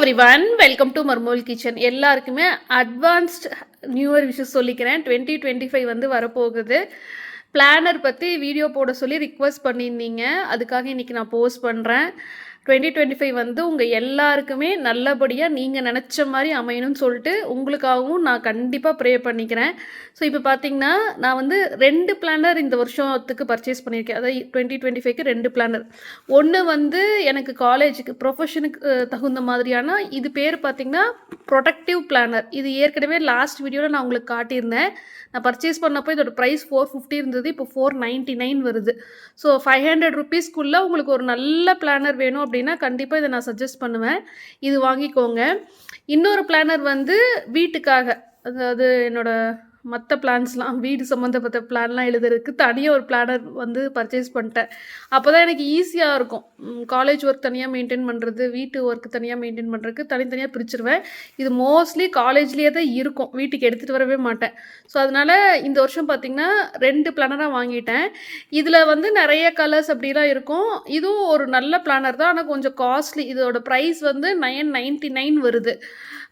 Everyone, welcome to Marmol kitchen. எல்லாருக்குமே advanced new year wishes சொல்லிக்கிறேன். 2025 வந்து வரப்போகுது. பிளானர் பற்றி வீடியோ போட சொல்லி ரிக்வெஸ்ட் பண்ணியிருந்தீங்க. அதுக்காக இன்றைக்கி நான் போஸ்ட் பண்ணுறேன். 2025 வந்து உங்கள் எல்லாருக்குமே நல்லபடியாக நீங்கள் நினச்ச மாதிரி அமையணும்னு சொல்லிட்டு உங்களுக்காகவும் நான் கண்டிப்பாக ப்ரே பண்ணிக்கிறேன். ஸோ இப்போ பார்த்தீங்கன்னா நான் வந்து 2 பிளானர் இந்த வருஷத்துக்கு பர்ச்சேஸ் பண்ணியிருக்கேன். அதாவது 2025க்கு 2 பிளானர். ஒன்று வந்து எனக்கு காலேஜுக்கு ப்ரொஃபஷனுக்கு தகுந்த மாதிரியான, இது பேர் பார்த்தீங்கன்னா ப்ரொடக்டிவ் பிளானர். இது ஏற்கனவே லாஸ்ட் வீடியோவில் நான் உங்களுக்கு காட்டியிருந்தேன். நான் பர்ச்சேஸ் பண்ணப்போ இதோட ப்ரைஸ் 450 இருந்தது. இப்போ 499 வருது. ஸோ 500 ருபீஸ்க்குள்ளே உங்களுக்கு ஒரு நல்ல பிளானர் வேணும் அப்படின்னா கண்டிப்பாக இதை நான் சஜஸ்ட் பண்ணுவேன். இது வாங்கிக்கோங்க. இன்னொரு பிளானர் வந்து வீட்டுக்காக, அதாவது என்னோடய மற்ற பிளான்ஸ்லாம், வீடு சம்மந்தப்பட்ட பிளான்லாம் எழுதுறதுக்கு தனியாக ஒரு பிளானர் வந்து பர்ச்சேஸ் பண்ணிட்டேன். அப்போ தான் எனக்கு ஈஸியாக இருக்கும். காலேஜ் ஒர்க் தனியாக மெயின்டைன் பண்ணுறது, வீட்டு ஒர்க் தனியாக மெயின்டைன் பண்ணுறதுக்கு தனித்தனியாக பிரிச்சுருவேன். இது மோஸ்ட்லி காலேஜ்லேயே தான் இருக்கும், வீட்டுக்கு எடுத்துகிட்டு வரவே மாட்டேன். ஸோ அதனால் இந்த வருஷம் பார்த்திங்கன்னா 2 பிளானராக வாங்கிட்டேன். இதில் வந்து நிறைய கலர்ஸ் அப்படிலாம் இருக்கும். இதுவும் ஒரு நல்ல பிளானர் தான், ஆனால் கொஞ்சம் காஸ்ட்லி. இதோட ப்ரைஸ் வந்து 999 வருது.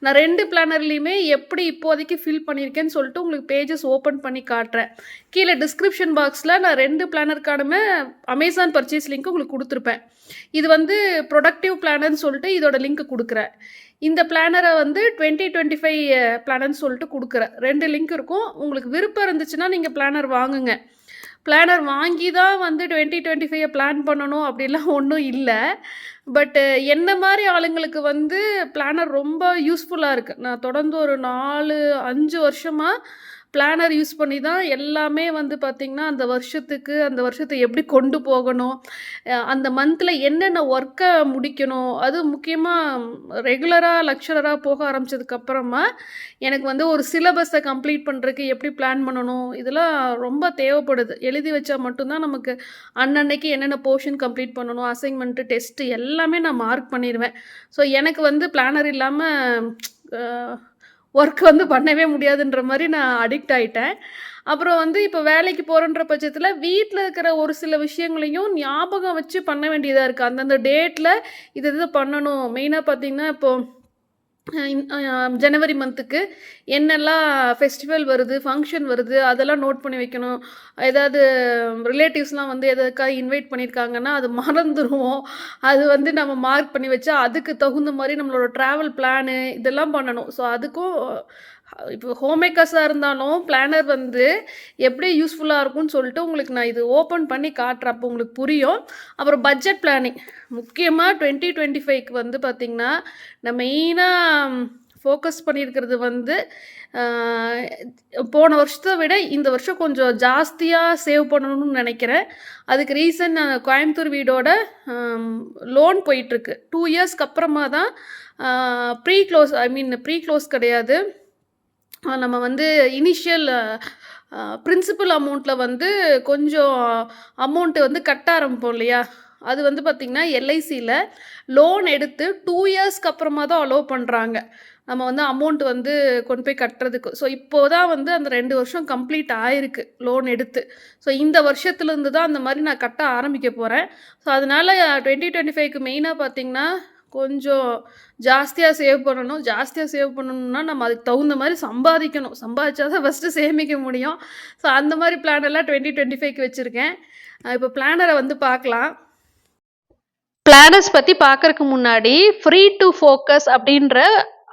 நான் 2 பிளானர்லேயுமே எப்படி இப்போதைக்கு ஃபில் பண்ணியிருக்கேன்னு சொல்லிட்டு உங்களுக்கு பேஜஸ் ஓப்பன் பண்ணி காட்டுறேன். கீழே டிஸ்கிரிப்ஷன் பாக்ஸில் நான் 2 பிளானருக்கானுமே அமேசான் பர்ச்சேஸ் லிங்க் உங்களுக்கு கொடுத்துருப்பேன். இது வந்து ப்ரொடக்டிவ் பிளானர்னு சொல்லிட்டு இதோட லிங்க் கொடுக்குறேன். இந்த பிளானரை வந்து 2025 பிளானர்னு சொல்லிட்டு கொடுக்குறேன். 2 லிங்க் இருக்கும். உங்களுக்கு விருப்பம் இருந்துச்சுன்னா நீங்கள் பிளானர் வாங்குங்க. பிளானர் வாங்கி தான் வந்து 2025 பிளான் பண்ணணும் அப்படிலாம் ஒன்றும் இல்லை. பட்டு என்ன மாதிரி ஆளுங்களுக்கு வந்து பிளானர் ரொம்ப யூஸ்ஃபுல்லாக இருக்குது. நான் தொடர்ந்து ஒரு 4-5 வருஷமாக பிளானர் யூஸ் பண்ணி தான் எல்லாமே வந்து பார்த்திங்கன்னா அந்த வருஷத்தை எப்படி கொண்டு போகணும், அந்த மந்தில் என்னென்ன ஒர்க்கை முடிக்கணும், அது முக்கியமாக ரெகுலராக லெக்சரராக போக ஆரம்பித்ததுக்கப்புறமா எனக்கு வந்து ஒரு சிலபஸை கம்ப்ளீட் பண்ணுறதுக்கு எப்படி பிளான் பண்ணணும், இதெல்லாம் ரொம்ப தேவைப்படுது. எழுதி வச்சா மட்டும்தான் நமக்கு அன்னன்னைக்கு என்னென்ன போர்ஷன் கம்ப்ளீட் பண்ணணும், அசைன்மெண்ட்டு, டெஸ்ட்டு எல்லாமே நான் மார்க் பண்ணிடுவேன். ஸோ எனக்கு வந்து பிளானர் இல்லாமல் ஒர்க் வந்து பண்ணவே முடியாதுன்ற மாதிரி நான் அடிக்ட் ஆகிட்டேன். அப்புறம் வந்து இப்போ வேலைக்கு போகிறன்ற பட்சத்தில் வீட்டில் இருக்கிற ஒரு சில விஷயங்களையும் ஞாபகம் வச்சு பண்ண வேண்டியதாக இருக்குது. அந்தந்த டேட்டில் இது பண்ணணும். மெயினாக பார்த்திங்கன்னா இப்போது ஜனவரி மந்த்துக்கு என்னெல்லாம் ஃபெஸ்டிவல் வருது, ஃபங்க்ஷன் வருது, அதெல்லாம் நோட் பண்ணி வைக்கணும். ஏதாவது ரிலேட்டிவ்ஸ்லாம் வந்து எதுக்காக இன்வைட் பண்ணியிருக்காங்கன்னா அது மறந்துடுவோம். அது வந்து நம்ம மார்க் பண்ணி வச்சா அதுக்கு தகுந்த மாதிரி நம்மளோட ட்ராவல் பிளானு இதெல்லாம் பண்ணணும். ஸோ அதுக்கும் இப்போ ஹோம் மேக்கர்ஸாக இருந்தாலும் பிளானர் வந்து எப்படி யூஸ்ஃபுல்லாக இருக்கும்னு சொல்லிட்டு உங்களுக்கு நான் இது ஓப்பன் பண்ணி காட்டுறேன். அப்போ உங்களுக்கு புரியும். அப்புறம் பட்ஜெட் பிளானிங் முக்கியமாக 2025க்கு வந்து பார்த்திங்கன்னா நான் மெயினாக ஃபோக்கஸ் பண்ணியிருக்கிறது வந்து போன வருஷத்தை விட இந்த வருஷம் கொஞ்சம் ஜாஸ்தியாக சேவ் பண்ணணும்னு நினைக்கிறேன். அதுக்கு ரீசன் கோயம்புத்தூர் வீடோட லோன் போயிட்டுருக்கு. 2 இயர்ஸ்க்கு அப்புறமா தான் ப்ரீ க்ளோஸ் கிடையாது, நம்ம வந்து இனிஷியல் பிரின்சிபல் அமௌண்ட்டில் வந்து கொஞ்சம் அமௌண்ட்டு வந்து கட்ட ஆரம்பிப்போம் இல்லையா, அது வந்து பார்த்திங்கன்னா எல்ஐசியில் லோன் எடுத்து 2 இயர்ஸ்க்கு அப்புறமா தான் அலோவ் பண்ணுறாங்க நம்ம வந்து அமௌண்ட் வந்து கொண்டு போய் கட்டுறதுக்கு. ஸோ இப்போது தான் வந்து அந்த 2 வருஷம் கம்ப்ளீட் ஆகிருக்கு லோன் எடுத்து. ஸோ இந்த வருஷத்துலேருந்து தான் அந்த மாதிரி நான் கட்ட ஆரம்பிக்க போகிறேன். ஸோ அதனால் 2025க்கு மெயினாக பார்த்திங்கன்னா கொஞ்சம் ஜாஸ்தியாக சேவ் பண்ணணும்னா நம்ம அதுக்கு தகுந்த மாதிரி சம்பாதிக்கணும். சம்பாதிச்சா தான் ஃபஸ்ட்டு சேமிக்க முடியும். ஸோ அந்த மாதிரி பிளானெல்லாம் 2025க்கு வச்சுருக்கேன். இப்போ பிளானரை வந்து பார்க்கலாம். பிளானர்ஸ் பற்றி பார்க்குறதுக்கு முன்னாடி ஃப்ரீ டு ஃபோக்கஸ் அப்படின்ற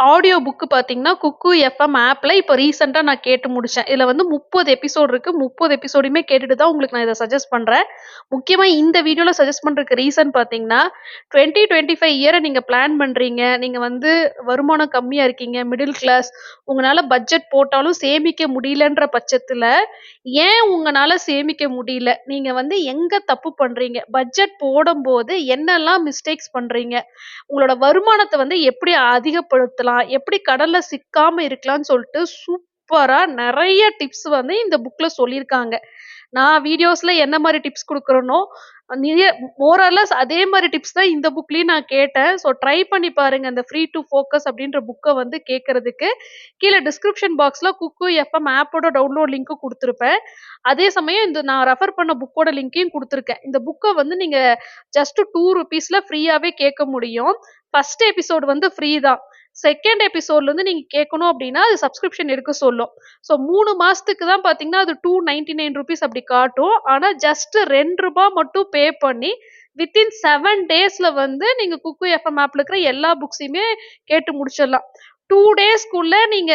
ஆடியோ புக்கு பார்த்தீங்கன்னா குக்கு எஃப்எம் ஆப்பில் இப்போ ரீசெண்டாக நான் கேட்டு முடித்தேன். இதில் வந்து 30 எபிசோடு இருக்குது. 30 எபிசோடையுமே கேட்டுட்டு தான் உங்களுக்கு நான் இதை சஜஸ்ட் பண்ணுறேன். முக்கியமாக இந்த வீடியோவில் சஜஸ்ட் பண்ணுறதுக்கு ரீசன் பார்த்தீங்கன்னா 2025 இயரை நீங்கள் பிளான் பண்ணுறீங்க, நீங்கள் வந்து வருமானம் கம்மியாக இருக்கீங்க, மிடில் கிளாஸ், உங்களால் பட்ஜெட் போட்டாலும் சேமிக்க முடியலன்ற பட்சத்தில் ஏன் உங்களால் சேமிக்க முடியல, நீங்கள் வந்து எங்கே தப்பு பண்ணுறீங்க, பட்ஜெட் போடும்போது என்னெல்லாம் மிஸ்டேக்ஸ் பண்ணுறீங்க, உங்களோட வருமானத்தை வந்து எப்படி அதிகப்படுத்தலாம், எப்படி கடல்ல சிக்காம இருக்கலாம்னு சொல்லிட்டு சூப்பரா நிறைய டிப்ஸ் வந்து இந்த புக்ல சொல்லியிருக்காங்க. நான் வீடியோஸ்ல என்ன மாதிரி டிப்ஸ் கொடுக்குறேனோ மோரலஸ் அதே மாதிரி டிப்ஸ் தான் இந்த புக்லயும் நான் கேட்டேன். ஸோ ட்ரை பண்ணி பாருங்க. இந்த ஃப்ரீ டு ஃபோக்கஸ் அப்படின்ற புக்கை வந்து கேட்கறதுக்கு கீழே டிஸ்கிரிப்ஷன் பாக்ஸ்ல குக்கு எஃப்எம் ஆப்போட டவுன்லோட் லிங்க் கொடுத்துருப்பேன். அதே சமயம் இந்த நான் ரெஃபர் பண்ண புக்கோட லிங்கையும் கொடுத்துருக்கேன். இந்த புக்கை வந்து நீங்க ஜஸ்ட் 2 ருபீஸ்ல ஃப்ரீயாவே கேட்க முடியும். ஃபர்ஸ்ட் எபிசோடு வந்து ஃப்ரீ தான். செகண்ட் எபிசோட்லேருந்து நீங்கள் கேட்கணும் அப்படின்னா அது சப்ஸ்கிரிப்ஷன் எடுக்க சொல்லும். ஸோ 3 மாதத்துக்கு தான் பார்த்தீங்கன்னா அது ₹299 அப்படி காட்டும். ஆனால் ஜஸ்ட் ₹2 மட்டும் பே பண்ணி வித்தின் 7 டேஸில் வந்து நீங்கள் குக்கு எஃப்எம் ஆப்பில் இருக்கிற எல்லா புக்ஸையுமே கேட்டு முடிச்சிடலாம். 2 டேஸ்க்குள்ள நீங்க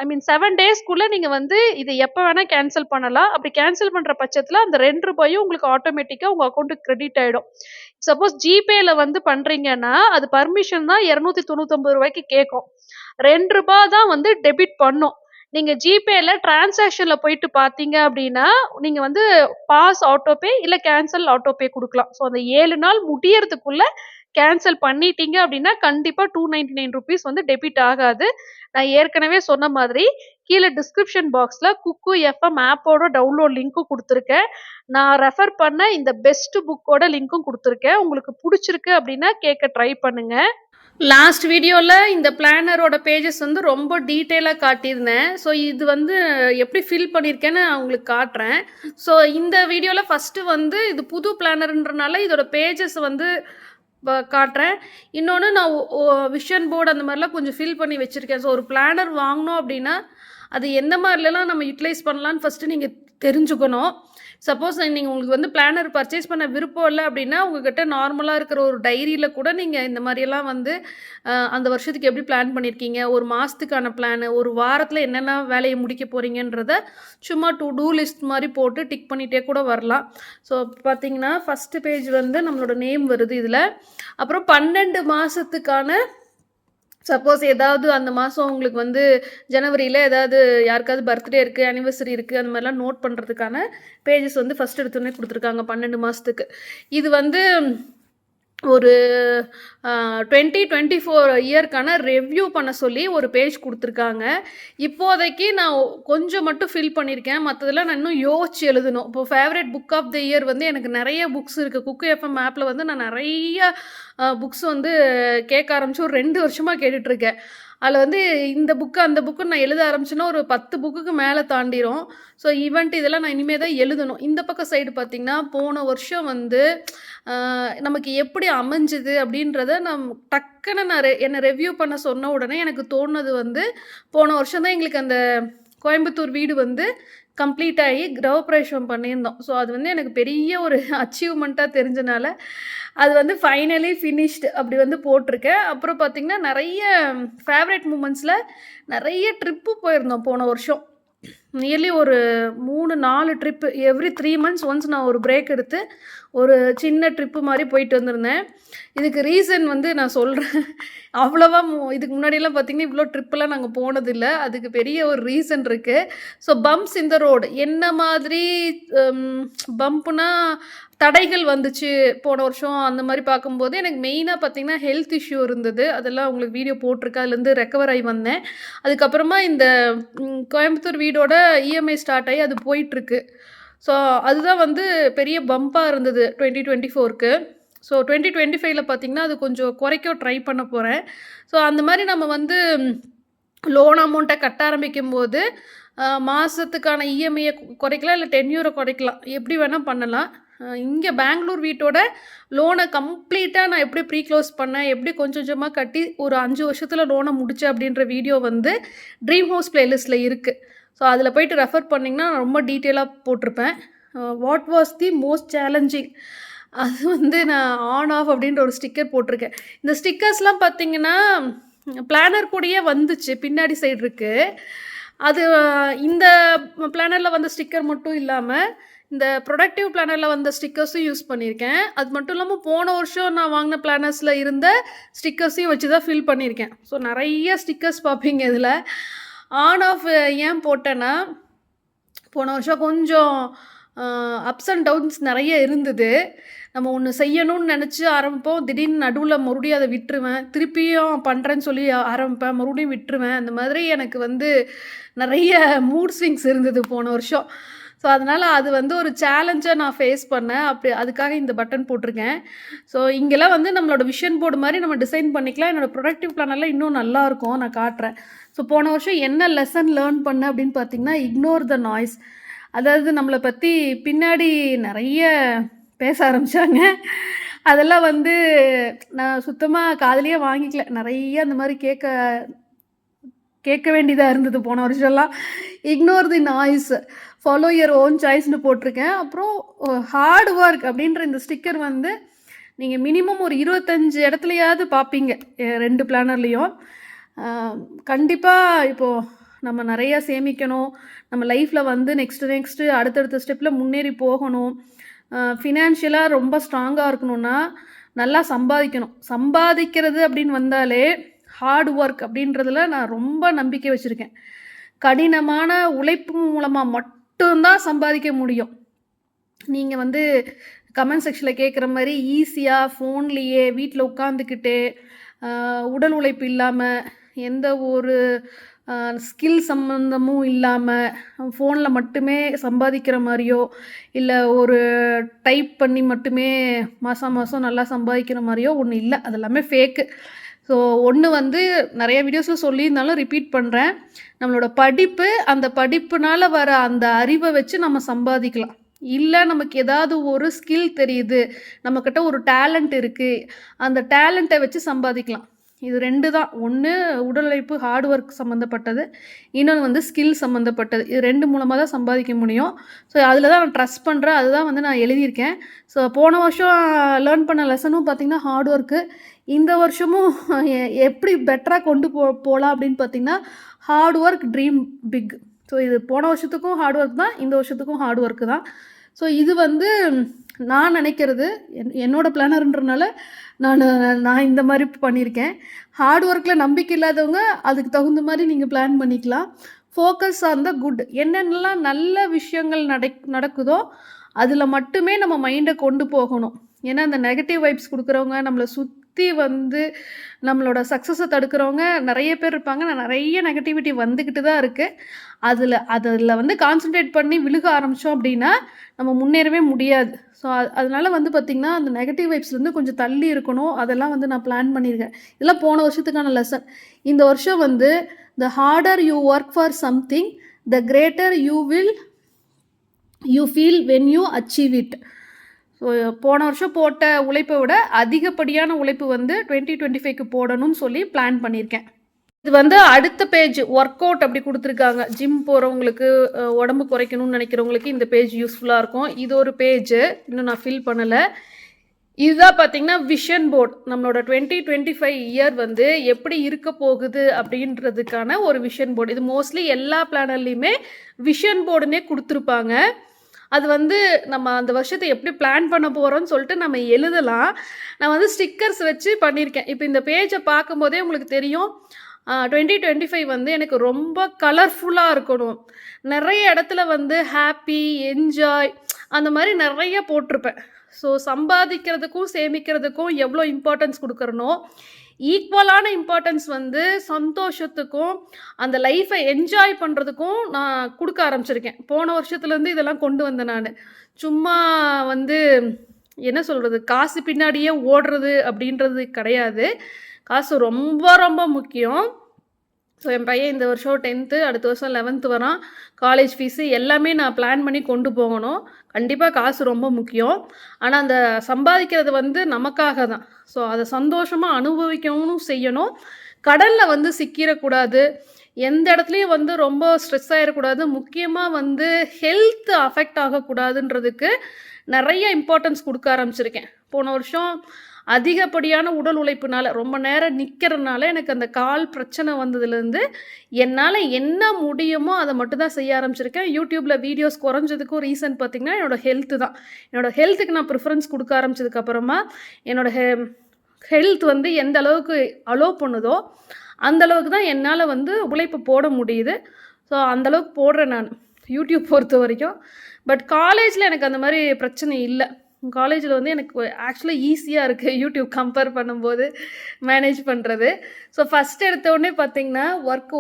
ஐ மீன் 7 டேஸ்க்குள்ள நீங்க வந்து இதை எப்போ வேணா கேன்சல் பண்ணலாம். அப்படி கேன்சல் பண்ற பட்சத்தில் அந்த ₹2 உங்களுக்கு ஆட்டோமேட்டிக்காக உங்க அக்கௌண்ட்டுக்கு கிரெடிட் ஆயிடும். சப்போஸ் ஜிபேல வந்து பண்றீங்கன்னா அது பர்மிஷன் தான் ₹299 கேட்கும். ₹2 தான் வந்து டெபிட் பண்ணும். நீங்க ஜிபேல டிரான்சாக்ஷன்ல போயிட்டு பார்த்தீங்க அப்படின்னா நீங்க வந்து பாஸ் ஆட்டோபே இல்ல கேன்சல் ஆட்டோபே கொடுக்கலாம். ஸோ அந்த 7 நாள் முடியறதுக்குள்ள கேன்சல் பண்ணிட்டீங்க அப்படின்னா கண்டிப்பா ₹299 வந்து டெபிட் ஆகாது. நான் ஏற்கனவே சொன்ன மாதிரி கீழே டிஸ்கிரிப்ஷன் பாக்ஸ்ல குக்கு எஃப்எம் ஆப்போட டவுன்லோட் லிங்க்கும் கொடுத்துருக்கேன். நான் ரெஃபர் பண்ண இந்த பெஸ்ட் புக்கோட லிங்க்கும் கொடுத்துருக்கேன். உங்களுக்கு பிடிச்சிருக்கு அப்படின்னா கேட்க ட்ரை பண்ணுங்க. லாஸ்ட் வீடியோவில் இந்த பிளானரோட பேஜஸ் வந்து ரொம்ப டீட்டெயிலாக காட்டியிருந்தேன். ஸோ இது வந்து எப்படி ஃபில் பண்ணியிருக்கேன்னு உங்களுக்கு காட்டுறேன். ஸோ இந்த வீடியோவில் ஃபஸ்ட்டு வந்து இது புது பிளானர்ன்றனால இதோட பேஜஸ் வந்து காட்டுறேன். இன்னொன்று நான் விஷன் போர்டு அந்த மாதிரிலாம் கொஞ்சம் ஃபில் பண்ணி வச்சுருக்கேன். ஸோ ஒரு பிளானர் வாங்கினோம் அப்படின்னா அது எந்த மாதிரிலாம் நம்ம யூட்டிலைஸ் பண்ணலான்னு ஃபஸ்ட்டு நீங்கள் தெரிஞ்சுக்கணும். சப்போஸ் நீங்கள் உங்களுக்கு வந்து பிளானர் பர்ச்சேஸ் பண்ண விருப்பம் இல்லை அப்படின்னா உங்ககிட்ட நார்மலாக இருக்கிற ஒரு டைரியில் கூட நீங்கள் இந்த மாதிரியெல்லாம் வந்து அந்த வருஷத்துக்கு எப்படி பிளான் பண்ணியிருக்கீங்க, ஒரு மாதத்துக்கான பிளானு, ஒரு வாரத்தில் என்னென்ன வேலையை முடிக்க போகிறீங்கன்றத சும்மா டு டூ லிஸ்ட் மாதிரி போட்டு டிக் பண்ணிகிட்டே கூட வரலாம். ஸோ பார்த்தீங்கன்னா ஃபஸ்ட்டு பேஜ் வந்து நம்மளோட நேம் வருது இதில். அப்புறம் 12 மாதத்துக்கான சப்போஸ் ஏதாவது அந்த மாதம் உங்களுக்கு வந்து ஜனவரியில் ஏதாவது யாருக்காவது பர்த்டே இருக்குது, ஆனிவர்சரி இருக்குது, அந்த மாதிரிலாம் நோட் பண்ணுறதுக்கான பேஜஸ் வந்து ஃபஸ்ட் எடுத்தோடனே கொடுத்துருக்காங்க 12 மாதத்துக்கு. இது வந்து ஒரு 2024 இயர்க்கான ரெவ்யூ பண்ண சொல்லி ஒரு பேஜ் கொடுத்துருக்காங்க. இப்போதைக்கு நான் கொஞ்சம் மட்டும் ஃபில் பண்ணியிருக்கேன். மற்றதெல்லாம் நான் இன்னும் யோசிச்சு எழுதணும். இப்போ favourite book of the year வந்து எனக்கு நிறைய புக்ஸ் இருக்குது. குக்கு எஃப்எம் ஆப்பில் வந்து நான் நிறைய புக்ஸ் வந்து கேட்க ஆரம்பித்து ஒரு 2 வருஷமாக கேட்டுட்ருக்கேன். அதில் வந்து இந்த புக்கு அந்த புக்கு நான் எழுத ஆரம்பிச்சேன்னா ஒரு 10 புக்குக்கு மேலே தாண்டிடும். ஸோ ஈவெண்ட் இதெல்லாம் நான் இனிமேல் தான் எழுதணும். இந்த பக்கம் சைடு பார்த்திங்கன்னா போன வருஷம் வந்து நமக்கு எப்படி அமைஞ்சுது அப்படின்றத நான் டக்குன்னு நான் என்னை ரெவ்யூ பண்ண சொன்ன உடனே எனக்கு தோணுது வந்து போன வருஷம் தான் எங்களுக்கு அந்த கோயம்புத்தூர் வீடு வந்து கம்ப்ளீட் ஆகி கிரகப்பிரவேசம் பண்ணியிருந்தோம். ஸோ அது வந்து எனக்கு பெரிய ஒரு அச்சீவ்மெண்ட்டாக தெரிஞ்சனால அது வந்து ஃபைனலி ஃபினிஷ்டு அப்படி வந்து போட்டிருக்கேன். அப்புறம் பார்த்திங்கன்னா நிறைய ஃபேவரட் மூமெண்ட்ஸில் நிறைய ட்ரிப்பு போயிருந்தோம் போன வருஷம். நியர்லி ஒரு 3-4 ட்ரிப்பு எவ்ரி 3 months ஒன்ஸ் நான் ஒரு பிரேக் எடுத்து ஒரு சின்ன ட்ரிப்பு மாதிரி போயிட்டு வந்திருந்தேன். இதுக்கு ரீசன் வந்து நான் சொல்கிறேன். அவ்வளோவா இதுக்கு முன்னாடியெல்லாம் பார்த்திங்கன்னா இவ்வளோ ட்ரிப்பெல்லாம் நாங்கள் போனதில்லை. அதுக்கு பெரிய ஒரு ரீசன் இருக்குது. ஸோ பம்ப்ஸ் இந்த ரோடு என்ன மாதிரி பம்ப்னா தடைகள் வந்துச்சு போன வருஷம் அந்த மாதிரி பார்க்கும்போது எனக்கு மெயினாக பார்த்திங்கன்னா ஹெல்த் இஷ்யூ இருந்தது. அதெல்லாம் உங்களுக்கு வீடியோ போட்டிருக்கேன். அதுலேருந்து ரெக்கவர் ஆகி வந்தேன். அதுக்கப்புறமா இந்த கோயம்புத்தூர் வீடோட இஎம்ஐ ஸ்டார்ட் ஆகி அது போயிட்டுருக்கு. ஸோ அதுதான் வந்து பெரிய பம்பாக இருந்தது 2024க்கு. ஸோ 2025ல் பார்த்திங்கன்னா அது கொஞ்சம் குறைக்க ட்ரை பண்ண போகிறேன். ஸோ அந்த மாதிரி நம்ம வந்து லோன் அமௌண்ட்டை கட்ட ஆரம்பிக்கும் போது மாதத்துக்கான இஎம்ஐயை குறைக்கலாம், இல்லை டென்யூரை குறைக்கலாம், எப்படி வேணால் பண்ணலாம். இங்கே பெங்களூர் வீட்டோட லோனை கம்ப்ளீட்டாக நான் எப்படி ப்ரீ க்ளோஸ் பண்ணேன், எப்படி கொஞ்சம் கொஞ்சமாக கட்டி ஒரு 5 வருஷத்தில் லோனை முடித்தேன் அப்படின்ற வீடியோ வந்து ட்ரீம் ஹவுஸ் பிளேலிஸ்ட்டில் இருக்குது. ஸோ அதில் போய்ட்டு ரெஃபர் பண்ணிங்கன்னா நான் ரொம்ப டீட்டெயிலாக போட்டிருப்பேன். What was the most challenging அது வந்து நான் ஆன் ஆஃப் அப்படின்ற ஒரு ஸ்டிக்கர் போட்டிருக்கேன். இந்த ஸ்டிக்கர்ஸ்லாம் பார்த்திங்கன்னா பிளானர் கூடயே வந்துச்சு, பின்னாடி சைடு இருக்குது. அது இந்த பிளானரில் வந்த ஸ்டிக்கர் மட்டும் இல்லாமல் இந்த ப்ரொடக்டிவ் பிளானரில் வந்த ஸ்டிக்கர்ஸும் யூஸ் பண்ணியிருக்கேன். அது மட்டும் இல்லாமல் போன வருஷம் நான் வாங்கின பிளானர்ஸில் இருந்த ஸ்டிக்கர்ஸையும் வச்சு தான் ஃபில் பண்ணியிருக்கேன். ஸோ நிறைய ஸ்டிக்கர்ஸ் பார்ப்பீங்க இதில். ஆன் ஆஃப் ஏன் போட்டேன்னா போன வருஷம் கொஞ்சம் அப்ஸ் அண்ட் டவுன்ஸ் நிறைய இருந்தது. நம்ம ஒன்று செய்யணும்னு நினச்சி ஆரம்பிப்போம், திடீர்னு நடுவில் மறுபடியும் அதை விட்டுருவேன், திருப்பியும் பண்ணுறேன்னு சொல்லி ஆரம்பிப்பேன், மறுபடியும் விட்டுருவேன். அந்த மாதிரி எனக்கு வந்து நிறைய மூட் ஸ்விங்ஸ் இருந்தது போன வருஷம். ஸோ அதனால் அது வந்து ஒரு சேலஞ்சாக நான் ஃபேஸ் பண்ணேன். அப்படி அதுக்காக இந்த பட்டன் போட்டிருக்கேன். ஸோ இங்கெல்லாம் வந்து நம்மளோட விஷன் போர்டு மாதிரி நம்ம டிசைன் பண்ணிக்கலாம். என்னோடய ப்ரொடக்டிவ் பிளானெல்லாம் இன்னும் நல்லாயிருக்கும், நான் காட்டுறேன். ஸோ போன வருஷம் என்ன லெசன் லேர்ன் பண்ணேன் அப்படின்னு பார்த்திங்கன்னா இக்னோர் த நாய்ஸ். அதாவது நம்மளை பற்றி பின்னாடி நிறைய பேச ஆரம்பித்தாங்க. அதெல்லாம் வந்து நான் சுத்தமாக காதுலயே வாங்கிக்கல. நிறைய அந்த மாதிரி கேட்க வேண்டியதாக இருந்தது போன வருஷம்லாம். Ignore the noise, follow your own சாய்ஸ்னு போட்டிருக்கேன். அப்புறம் ஹார்ட் ஒர்க் அப்படின்ற இந்த ஸ்டிக்கர் வந்து நீங்கள் மினிமம் ஒரு 25 இடத்துலையாவது பார்ப்பீங்க 2 பிளானர்லேயும். கண்டிப்பாக இப்போது நம்ம நிறையா சேமிக்கணும், நம்ம லைஃப்பில் வந்து நெக்ஸ்ட்டு அடுத்தடுத்த ஸ்டெப்பில் முன்னேறி போகணும், ஃபினான்ஷியலாக ரொம்ப ஸ்ட்ராங்காக இருக்கணும்னா நல்லா சம்பாதிக்கணும். சம்பாதிக்கிறது அப்படின்னு வந்தாலே ஹார்ட் ஒர்க் அப்படின்றதுல நான் ரொம்ப நம்பிக்கை வச்சுருக்கேன். கடினமான உழைப்பு மூலமாக மட்டும்தான் சம்பாதிக்க முடியும். நீங்கள் வந்து கமெண்ட் செக்ஷனில் கேட்குற மாதிரி ஈஸியாக ஃபோன்லேயே வீட்டில் உட்காந்துக்கிட்டு உடல் உழைப்பு இல்லாமல் எந்த ஒரு ஸ்கில் சம்மந்தமும் இல்லாமல் ஃபோனில் மட்டுமே சம்பாதிக்கிற மாதிரியோ இல்லை ஒரு டைப் பண்ணி மட்டுமே மாதம் நல்லா சம்பாதிக்கிற மாதிரியோ ஒன்று இல்லை. அது எல்லாமே ஃபேக்கு. ஸோ ஒன்று வந்து நிறைய வீடியோஸில் சொல்லியிருந்தாலும் ரிப்பீட் பண்ணுறேன், நம்மளோட படிப்பு, அந்த படிப்புனால் வர அந்த அறிவை வச்சு நம்ம சம்பாதிக்கலாம். இல்லை நமக்கு ஏதாவது ஒரு ஸ்கில் தெரியுது, நம்மக்கிட்ட ஒரு டேலண்ட் இருக்குது, அந்த டேலண்ட்டை வச்சு சம்பாதிக்கலாம். இது 2 தான். ஒன்று உடல் உழைப்பு ஹார்ட் ஒர்க் சம்மந்தப்பட்டது, இன்னொன்று வந்து ஸ்கில் சம்மந்தப்பட்டது. இது 2 மூலமாக தான் சம்பாதிக்க முடியும். ஸோ அதில் தான் நான் ட்ரஸ்ட் பண்ணுறேன், அதுதான் வந்து நான் எழுதியிருக்கேன். ஸோ போன வருஷம் லேர்ன் பண்ண லெசனும் பார்த்திங்கன்னா ஹார்ட் ஒர்க்கு. இந்த வருஷமும் எப்படி பெட்டராக கொண்டு போகலாம் அப்படின்னு பார்த்திங்கன்னா hard work dream big. So இது போன வருஷத்துக்கும் ஹார்ட் ஒர்க் தான், இந்த வருஷத்துக்கும் ஹார்ட் ஒர்க்கு தான். ஸோ இது வந்து நான் நினைக்கிறது, என்னோடய பிளானர்ன்றனால நான் இந்த மாதிரி பண்ணியிருக்கேன். ஹார்ட் ஒர்க்கில் நம்பிக்கை இல்லாதவங்க அதுக்கு தகுந்த மாதிரி நீங்கள் பிளான் பண்ணிக்கலாம். Focus on the good. என்னென்னலாம் நல்ல விஷயங்கள் நடக்குதோ அதில் மட்டுமே நம்ம மைண்டை கொண்டு போகணும். ஏன்னா அந்த நெகட்டிவ் வைப்ஸ் கொடுக்குறவங்க, நம்மளை சுற்றி வந்து நம்மளோட சக்ஸஸை தடுக்கிறவங்க நிறைய பேர் இருப்பாங்க. நிறைய நெகட்டிவிட்டி வந்துக்கிட்டு தான் இருக்குது. அதில் வந்து கான்சன்ட்ரேட் பண்ணி விழுக ஆரம்பித்தோம் அப்படின்னா நம்ம முன்னேறவே முடியாது. ஸோ அதனால் வந்து பார்த்திங்கன்னா அந்த நெகட்டிவ் வைப்ஸ்லேருந்து கொஞ்சம் தள்ளி இருக்கணும். அதெல்லாம் வந்து நான் பிளான் பண்ணியிருக்கேன். இதெல்லாம் போன வருஷத்துக்கான லெசன். இந்த வருஷம் வந்து the harder you work for something the greater you feel when you achieve it. So போன வருஷம் போட்ட உழைப்பை விட அதிகப்படியான உழைப்பு வந்து 2025க்கு போடணும்னு சொல்லி பிளான் பண்ணியிருக்கேன். இது வந்து அடுத்த பேஜ் ஒர்க் அவுட் அப்படி கொடுத்துருக்காங்க. ஜிம் போகிறவங்களுக்கு, உடம்பு குறைக்கணும்னு நினைக்கிறவங்களுக்கு இந்த பேஜ் யூஸ்ஃபுல்லாக இருக்கும். இது ஒரு பேஜ் இன்னும் நான் ஃபில் பண்ணலை. இதுதான் பார்த்திங்கன்னா விஷன் போர்டு. நம்மளோட 2025 இயர் வந்து எப்படி இருக்க போகுது அப்படின்றதுக்கான ஒரு விஷன் போர்டு. இது மோஸ்ட்லி எல்லா பிளானர்லேயுமே விஷன் போர்டுன்னே கொடுத்துருப்பாங்க. அது வந்து நம்ம அந்த வருஷத்தை எப்படி பிளான் பண்ண போகிறோம்னு சொல்லிட்டு நம்ம எழுதலாம். நான் வந்து ஸ்டிக்கர்ஸ் வச்சு பண்ணியிருக்கேன். இப்போ இந்த பேஜை பார்க்கும்போதே உங்களுக்கு தெரியும், 2025 வந்து எனக்கு ரொம்ப கலர்ஃபுல்லாக இருக்கணும். நிறைய இடத்துல வந்து ஹாப்பி, என்ஜாய் அந்த மாதிரி நிறைய போட்டிருப்பேன். ஸோ சம்பாதிக்கிறதுக்கும் சேமிக்கிறதுக்கும் எவ்வளோ இம்பார்ட்டன்ஸ் கொடுக்குறனோ ஈக்குவலான இம்பார்ட்டன்ஸ் வந்து சந்தோஷத்துக்கும் அந்த லைஃப்பை என்ஜாய் பண்ணுறதுக்கும் நான் கொடுக்க ஆரம்பிச்சிருக்கேன். போன வருஷத்துலேருந்து இதெல்லாம் கொண்டு வந்தேன் நான். சும்மா வந்து என்ன சொல்கிறது, காசு பின்னாடியே ஓடுறது அப்படின்றது கிடையாது. காசு ரொம்ப ரொம்ப முக்கியம். ஸோ என் பையன் இந்த வருஷம் 10th, அடுத்த வருஷம் 11th வரான். காலேஜ் ஃபீஸு எல்லாமே நான் பிளான் பண்ணி கொண்டு போகணும். கண்டிப்பாக காசு ரொம்ப முக்கியம். ஆனால் அந்த சம்பாதிக்கிறது வந்து நமக்காக தான். ஸோ அதை சந்தோஷமாக அனுபவிக்கவும் செய்யணும். கடலில் வந்து சிக்கிடக்கூடாது, எந்த இடத்துலையும் வந்து ரொம்ப ஸ்ட்ரெஸ் ஆகிடக்கூடாது. முக்கியமாக வந்து ஹெல்த் அஃபெக்ட் ஆகக்கூடாதுன்றதுக்கு நிறைய இம்பார்ட்டன்ஸ் கொடுக்க ஆரம்பிச்சிருக்கேன். போன வருஷம் அதிகப்படியான உடல் உழைப்புனால, ரொம்ப நேரம் நிற்கிறதுனால எனக்கு அந்த கால் பிரச்சனை வந்ததுலேருந்து என்னால் என்ன முடியுமோ அதை மட்டும் தான் செய்ய ஆரம்பிச்சிருக்கேன். யூடியூப்பில் வீடியோஸ் குறைஞ்சதுக்கும் ரீசன் பார்த்திங்கன்னா என்னோடய ஹெல்த்து தான். என்னோடய ஹெல்த்துக்கு நான் ப்ரிஃபரன்ஸ் கொடுக்க ஆரம்பிச்சதுக்கப்புறமா என்னோடய ஹெல்த் வந்து எந்த அளவுக்கு அலோவ் பண்ணுதோ அந்தளவுக்கு தான் என்னால் வந்து உழைப்பு போட முடியுது. ஸோ அந்தளவுக்கு போடுறேன் நான் யூடியூப் பொறுத்த வரைக்கும். பட் காலேஜில் எனக்கு அந்த மாதிரி பிரச்சனை இல்லை. காலேஜில் வந்து எனக்கு ஆக்சுவலாக ஈஸியாக இருக்குது யூடியூப் கம்பேர் பண்ணும்போது மேனேஜ் பண்ணுறது. ஸோ ஃபஸ்ட் எடுத்தோடனே பார்த்திங்கன்னா ஒர்க்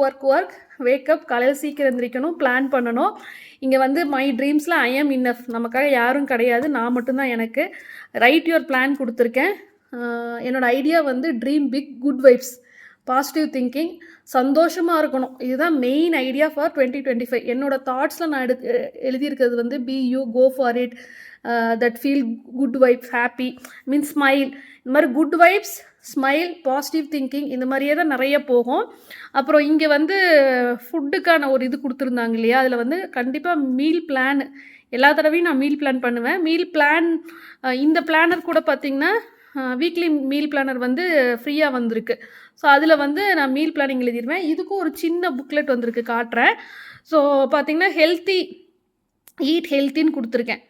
வேக்கப், காலையில் சீக்கிரம் எழுந்திரிக்கணும், பிளான் பண்ணணும். இங்கே வந்து மை ட்ரீம்ஸில் ஐ எம் இன்னஃப், நமக்காக யாரும் கிடையாது, நான் மட்டும்தான் எனக்கு. ரைட் யுவர் பிளான் கொடுத்துருக்கேன். என்னோடய ஐடியா வந்து dream big, good vibes, positive thinking, சந்தோஷமாக இருக்கணும். இதுதான் மெயின் ஐடியா ஃபார் 2025. என்னோடய தாட்ஸில் நான் எழுதியிருக்கிறது வந்து be you, go for it, that feel good vibes, happy means smile, இந்த மாதிரி good vibes, smile, positive thinking, இந்த மாதிரியே தான் நிறைய போகும். அப்புறம் இங்கே வந்து ஃபுட்டுக்கான ஒரு இது கொடுத்துருந்தாங்க இல்லையா, அதில் வந்து கண்டிப்பாக மீல் பிளான் எல்லா தடவையும் நான் மீல் பிளான் பண்ணுவேன். மீல் பிளான் இந்த பிளானர் கூட பார்த்திங்கன்னா வீக்லி மீல் பிளானர் வந்து ஃப்ரீயாக வந்திருக்கு. ஸோ அதில் வந்து நான் மீல் பிளானிங் எழுதிடுவேன். இதுக்கும் ஒரு சின்ன புக்லெட் வந்திருக்கு, காட்டுறேன். ஸோ பார்த்திங்கன்னா ஈட் ஹெல்த்தின்னு கொடுத்துருக்கேன்.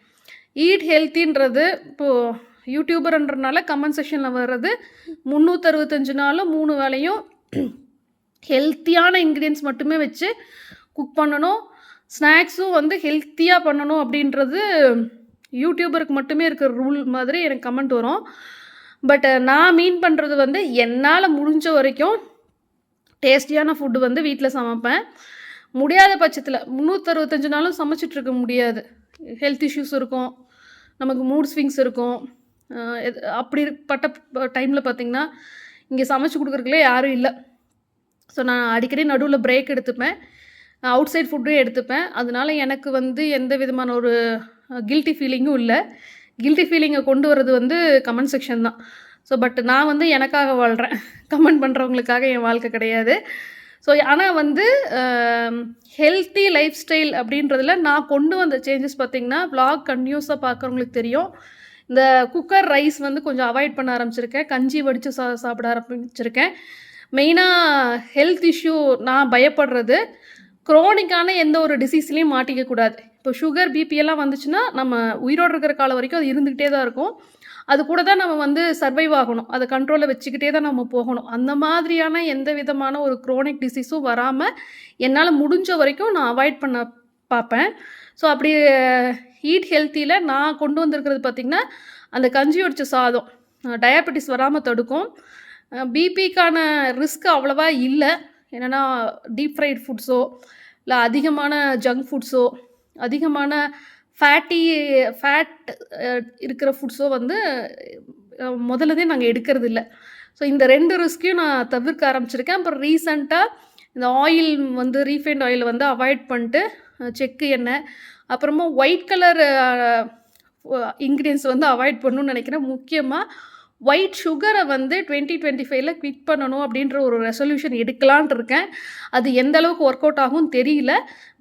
ஈட் ஹெல்த்தின்றது இப்போது யூடியூபர்ன்றனால கமெண்ட் செக்ஷனில் வர்றது 365 நாளும் 3 வேளையும் ஹெல்த்தியான இன்க்ரீடியன்ஸ் மட்டுமே வச்சு குக் பண்ணணும். ஸ்நாக்ஸும் வந்து ஹெல்த்தியாக பண்ணணும் அப்படின்றது யூடியூபருக்கு மட்டுமே இருக்கிற ரூல் மாதிரி எனக்கு கமெண்ட் வரும். பட் நான் மீன் பண்ணுறது வந்து என்னால் முடிஞ்ச வரைக்கும் டேஸ்டியான ஃபுட்டு வந்து வீட்டில் சமைப்பேன். முடியாத பட்சத்தில் 365 நாளும் சமைச்சிட்ருக்க முடியாது. ஹெல்த் இஷ்யூஸ் இருக்கும், நமக்கு மூட் ஸ்விங்ஸ் இருக்கும். அப்படிப்பட்ட டைமில் பார்த்திங்கன்னா இங்கே சமைச்சு கொடுக்குறதுக்குள்ளே யாரும் இல்லை. ஸோ நான் அடிக்கடி நடுவில் பிரேக் எடுத்துப்பேன், அவுட் சைட் ஃபுட்டும் எடுத்துப்பேன். அதனால எனக்கு வந்து எந்த விதமான ஒரு கில்ட்டி ஃபீலிங்கும் இல்லை. கில்ட்டி ஃபீலிங்கை கொண்டு வர்றது வந்து கமெண்ட் செக்ஷன் தான். ஸோ பட் நான் வந்து எனக்காக வாழ்கிறேன், கமெண்ட் பண்ணுறவங்களுக்காக என் வாழ்க்கை கிடையாது. ஸோ ஆனால் வந்து ஹெல்த்தி லைஃப் ஸ்டைல் அப்படின்றதில் நான் கொண்டு வந்த சேஞ்சஸ் பார்த்திங்கன்னா வ்ளாக் கன்டினியூஸாக பார்க்குறவங்களுக்கு தெரியும். இந்த குக்கர் ரைஸ் வந்து கொஞ்சம் அவாய்ட் பண்ண ஆரம்பிச்சிருக்கேன், கஞ்சி வடித்து சாப்பிட ஆரம்பிச்சிருக்கேன். மெயினாக ஹெல்த் இஷ்யூ நான் பயப்படுறது க்ரோனிக்கான எந்த ஒரு டிசீஸ்லேயும் மாட்டிக்கக்கூடாது. இப்போ சுகர், பிபிஎல்லாம் வந்துச்சுன்னா நம்ம உயிரோடு இருக்கிற காலம் வரைக்கும் அது இருந்துக்கிட்டே தான் இருக்கும். அது கூட தான் நம்ம வந்து சர்வைவ் ஆகணும், அதை கண்ட்ரோலில் வச்சுக்கிட்டே தான் நம்ம போகணும். அந்த மாதிரியான எந்த விதமான ஒரு க்ரோனிக் டிசீஸும் வராமல் என்னால் முடிஞ்ச வரைக்கும் நான் அவாய்ட் பண்ண பார்ப்பேன். ஸோ அப்படி ஈட் ஹெல்த்தியில் நான் கொண்டு வந்திருக்கிறது பார்த்திங்கன்னா அந்த கஞ்சி வடித்த சாதம் டயாபெட்டிஸ் வராமல் தடுக்கும். பிபிக்கான ரிஸ்க் அவ்வளோவா இல்லை. என்னென்னா டீப் ஃப்ரைட் ஃபுட்ஸோ இல்லை அதிகமான ஜங்க் ஃபுட்ஸோ அதிகமான ஃபேட் இருக்கிற ஃபுட்ஸோ வந்து முதல்லதே நாங்கள் எடுக்கிறது இல்லை. ஸோ இந்த 2 ரிஸ்க்கையும் நான் தவிர்க்க ஆரம்பிச்சிருக்கேன். அப்புறம் ரீசண்டாக இந்த ஆயில் வந்து ரீஃபைண்ட் ஆயில் வந்து அவாய்ட் பண்ணிட்டு செக்கு எண்ணெய், அப்புறமா ஒயிட் கலர் இன்க்ரீடியன்ஸ் வந்து அவாய்ட் பண்ணணும்னு நினைக்கிறேன். முக்கியமாக ஒயிட் சுகரை வந்து 2025 குவிட் பண்ணணும் அப்படின்ற ஒரு ரெசல்யூஷன் எடுக்கலான்ட்டு இருக்கேன். அது எந்த அளவுக்கு ஒர்க் அவுட் ஆகும் தெரியல.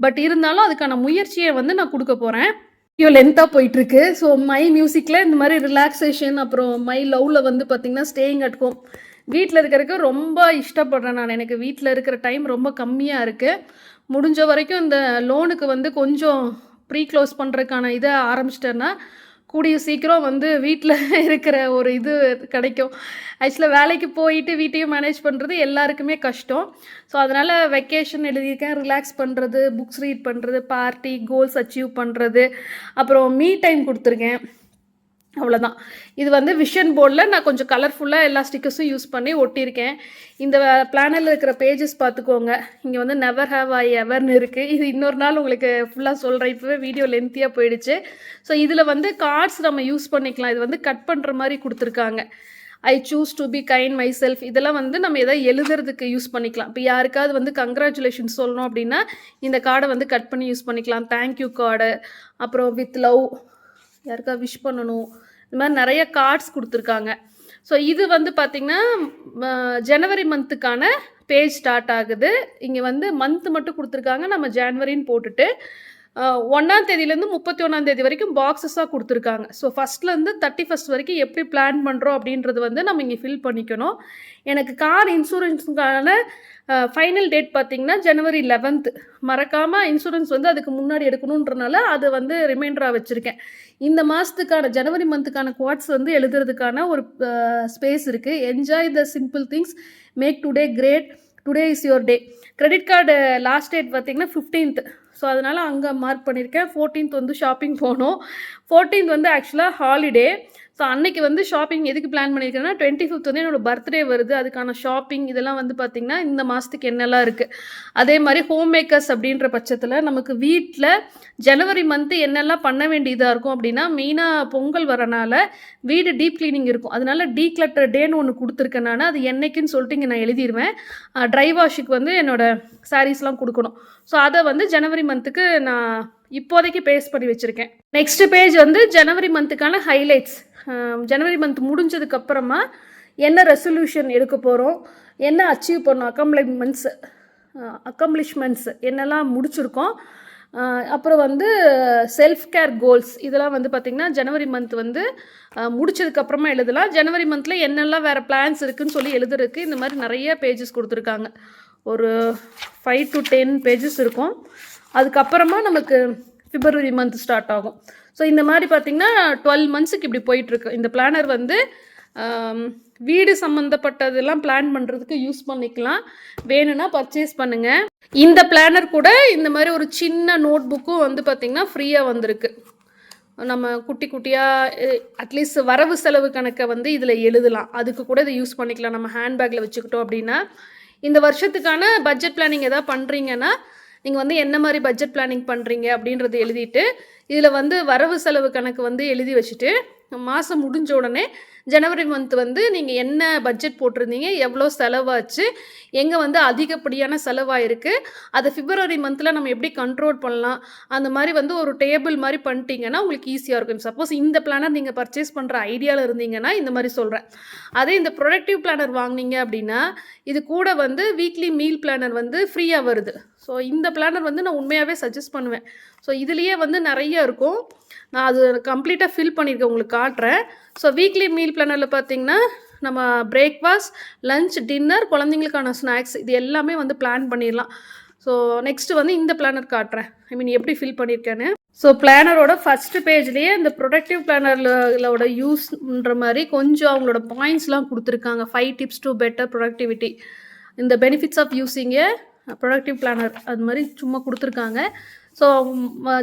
பட் இருந்தாலும் அதுக்கான முயற்சியை வந்து நான் கொடுக்க போகிறேன். வீடியோ லென்த்தாக போயிட்டுருக்கு. ஸோ மை மியூசிக்கில் இந்த மாதிரி ரிலாக்ஸேஷன், அப்புறம் மை லவ்வில் வந்து பார்த்திங்கன்னா ஸ்டேயிங் அட் ஹோம் வீட்டில் இருக்கிறதுக்கு ரொம்ப இஷ்டப்படுறேன் நான். எனக்கு வீட்டில் இருக்கிற டைம் ரொம்ப கம்மியாக இருக்குது. முடிஞ்ச வரைக்கும் இந்த லோனுக்கு வந்து கொஞ்சம் ப்ரீ க்ளோஸ் பண்ணுறதுக்கான இதை ஆரம்பிச்சிட்டேன்னா கூடிய சீக்கிரம் வந்து வீட்டில் இருக்கிற ஒரு இது கிடைக்கும். ஆக்சுவலாக வேலைக்கு போயிட்டு வீட்டையும் மேனேஜ் பண்ணுறது எல்லாருக்குமே கஷ்டம். ஸோ அதனால் வெக்கேஷன் எழுதியிருக்கேன், ரிலாக்ஸ் பண்ணுறது, புக்ஸ் ரீட் பண்ணுறது, பார்ட்டி, கோல்ஸ் அச்சீவ் பண்ணுறது, அப்புறம் மீ டைம் கொடுத்துருக்கேன். அவ்வளோதான். இது வந்து விஷன் போர்டில் நான் கொஞ்சம் கலர்ஃபுல்லாக எல்லா ஸ்டிக்கர்ஸும் யூஸ் பண்ணி ஒட்டியிருக்கேன். இந்த பிளானரில் இருக்கிற பேஜஸ் பார்த்துக்கோங்க. இங்கே வந்து நெவர் ஹேவ் ஐ எவர்னு இருக்குது. இது இன்னொரு நாள் உங்களுக்கு ஃபுல்லாக சொல்கிறேன், இப்போவே வீடியோ லென்த்தியாக போயிடுச்சு. ஸோ இதில் வந்து கார்ட்ஸ் நம்ம யூஸ் பண்ணிக்கலாம். இது வந்து கட் பண்ணுற மாதிரி கொடுத்துருக்காங்க. I choose to be kind my self, இதெல்லாம் வந்து நம்ம எதாவது எழுதுறதுக்கு யூஸ் பண்ணிக்கலாம். இப்போ யாருக்காவது வந்து கங்க்ராச்சுலேஷன்ஸ் சொல்லணும் அப்படின்னா இந்த கார்டை வந்து கட் பண்ணி யூஸ் பண்ணிக்கலாம். தேங்க்யூ கார்டு, அப்புறம் வித் லவ், யாருக்கா விஷ் பண்ணணும், இந்த மாதிரி நிறைய கார்ட்ஸ் கொடுத்துருக்காங்க. ஸோ இது வந்து பார்த்திங்கன்னா ஜனவரி மந்த்துக்கான பேஜ் ஸ்டார்ட் ஆகுது. இங்கே வந்து மந்த்து மட்டும் கொடுத்துருக்காங்க. நம்ம ஜான்வரின்னு போட்டுட்டு 1ஆம் தேதியிலேருந்து 31ஆம் தேதி வரைக்கும் பாக்ஸஸாக கொடுத்துருக்காங்க. ஸோ ஃபஸ்ட்லேருந்து 31 வரைக்கும் எப்படி பிளான் பண்ணுறோம் அப்படின்றது வந்து நம்ம இங்கே ஃபில் பண்ணிக்கணும். எனக்கு கார் இன்சூரன்ஸுக்கான ஃபைனல் டேட் பார்த்திங்கன்னா ஜனவரி 11th. மறக்காமல் இன்சூரன்ஸ் வந்து அதுக்கு முன்னாடி எடுக்கணுன்றனால அது வந்து ரிமைண்டராக வச்சுருக்கேன். இந்த மாதத்துக்கான ஜனவரி மந்த்துக்கான குவாட்ஸ் வந்து எழுதுறதுக்கான ஒரு ஸ்பேஸ் இருக்குது. Enjoy the simple things, make today great, today is your day. Credit card last date பார்த்திங்கன்னா 15th. ஸோ அதனால் அங்கே மார்க் பண்ணியிருக்கேன். 14th வந்து ஷாப்பிங் போகணும். 14th வந்து ஆக்சுவலாக ஹாலிடே. ஸோ அன்றைக்கி வந்து ஷாப்பிங் எதுக்கு பிளான் பண்ணியிருக்கேன்னா 25th வந்து என்னோடய பர்த்டே வருது. அதுக்கான ஷாப்பிங் இதெல்லாம் வந்து பார்த்திங்கன்னா இந்த மாதத்துக்கு என்னெல்லாம் இருக்குது. அதே மாதிரி ஹோம் மேக்கர்ஸ் அப்படின்ற பட்சத்தில் நமக்கு வீட்டில் ஜனவரி மந்த்து என்னெல்லாம் பண்ண வேண்டியதாக இருக்கும் அப்படின்னா மெயினாக பொங்கல் வரனால வீடு டீப் க்ளீனிங் இருக்கும். அதனால டீக்ளட்டர் டேன்னு ஒன்று கொடுத்துருக்கேன் நான். அது என்னைக்குன்னு சொல்லிட்டு இங்கே நான் எழுதிடுவேன். ட்ரை வாஷுக்கு வந்து என்னோடய சாரீஸ்லாம் கொடுக்கணும். ஸோ அதை வந்து ஜனவரி மந்த்துக்கு நான் இப்போதைக்கு பேஸ்ட் பண்ணி வச்சுருக்கேன். நெக்ஸ்ட் பேஜ் வந்து ஜனவரி மந்த்துக்கான ஹைலைட்ஸ். ஜனவரி மந்த் முடிஞ்சதுக்கப்புறமா என்ன ரெசல்யூஷன் எடுக்க போகிறோம், என்ன அச்சீவ் பண்ணோம், அக்கம்ப்ளிஷ்மெண்ட்ஸ் என்னெல்லாம் முடிச்சிருக்கோம், அப்புறம் வந்து செல்ஃப் கேர் கோல்ஸ் இதெல்லாம் வந்து பார்த்திங்கன்னா ஜனவரி மந்த் வந்து முடிச்சதுக்கப்புறமா எழுதலாம். ஜனவரி மந்தில் என்னெல்லாம் வேறு பிளான்ஸ் இருக்குதுன்னு சொல்லி எழுதுறதுக்கு இந்த மாதிரி நிறைய பேஜஸ் கொடுத்துருக்காங்க. ஒரு 5 to 10 பேஜஸ் இருக்கும். அதுக்கப்புறமா நமக்கு பிப்ரவரி மந்த் ஸ்டார்ட் ஆகும். ஸோ இந்த மாதிரி பார்த்திங்கன்னா 12 மந்த்ஸுக்கு இப்படி போயிட்டுருக்கு. இந்த பிளானர் வந்து வீடு சம்மந்தப்பட்டதெல்லாம் பிளான் பண்ணுறதுக்கு யூஸ் பண்ணிக்கலாம். வேணும்னா பர்ச்சேஸ் பண்ணுங்கள். இந்த பிளானர் கூட இந்த மாதிரி ஒரு சின்ன நோட் புக்கும் வந்து பார்த்திங்கன்னா ஃப்ரீயாக வந்திருக்கு. நம்ம குட்டி குட்டியாக அட்லீஸ்ட் வரவு செலவு கணக்கை வந்து இதில் எழுதலாம். அதுக்கு கூட இதை யூஸ் பண்ணிக்கலாம். நம்ம ஹேண்ட்பேக்கில் வச்சுக்கிட்டோம் அப்படின்னா இந்த வருஷத்துக்கான பட்ஜெட் பிளானிங் எதாவது பண்ணுறீங்கன்னா நீங்கள் வந்து என்ன மாதிரி பட்ஜெட் பிளானிங் பண்ணுறீங்க அப்படின்றத எழுதிட்டு இதில் வந்து வரவு செலவு கணக்கு வந்து எழுதி வச்சுட்டு மாதம் முடிஞ்ச உடனே ஜனவரி மந்த் வந்து நீங்கள் என்ன பட்ஜெட் போட்டிருந்தீங்க, எவ்வளோ செலவாச்சு, எங்கே வந்து அதிகப்படியான செலவாயிருக்கு, அதை பிப்ரவரி மந்தில் நம்ம எப்படி கண்ட்ரோல் பண்ணலாம், அந்த மாதிரி வந்து ஒரு டேபிள் மாதிரி பண்ணிட்டீங்கன்னா உங்களுக்கு ஈஸியாக இருக்கும். சப்போஸ் இந்த பிளானர் நீங்கள் பர்ச்சேஸ் பண்ணுற ஐடியாவில் இருந்தீங்கன்னா இந்த மாதிரி சொல்கிறேன். அதே இந்த ப்ரொடக்டிவ் பிளானர் வாங்கினீங்க அப்படின்னா இது கூட வந்து வீக்லி மீல் பிளானர் வந்து ஃப்ரீயாக வருது. ஸோ இந்த பிளானர் வந்து நான் உண்மையாகவே சஜஸ்ட் பண்ணுவேன். ஸோ இதுலேயே வந்து நிறைய இருக்கும். நான் அது கம்ப்ளீட்டாக ஃபில் பண்ணியிருக்கேன், உங்களுக்கு காட்டுறேன். ஸோ வீக்லி மீல் பிளானரில் பார்த்தீங்கன்னா நம்ம பிரேக்ஃபாஸ்ட், லஞ்ச், டின்னர், குழந்தைங்களுக்கான ஸ்நாக்ஸ் இது எல்லாமே வந்து பிளான் பண்ணிடலாம். ஸோ நெக்ஸ்ட்டு வந்து இந்த பிளானர் காட்டுறேன், எப்படி ஃபில் பண்ணியிருக்கேன்னு. ஸோ பிளானரோட ஃபஸ்ட்டு பேஜ்லேயே இந்த ப்ரொடக்டிவ் பிளானரோட யூஸ்ன்ற மாதிரி கொஞ்சம் அவங்களோட பாயிண்ட்ஸ்லாம் கொடுத்துருக்காங்க. 5 டிப்ஸ் டு பெட்டர் ப்ரொடக்டிவிட்டி, இந்த benefits of using a productive planner அது மாதிரி சும்மா கொடுத்துருக்காங்க. ஸோ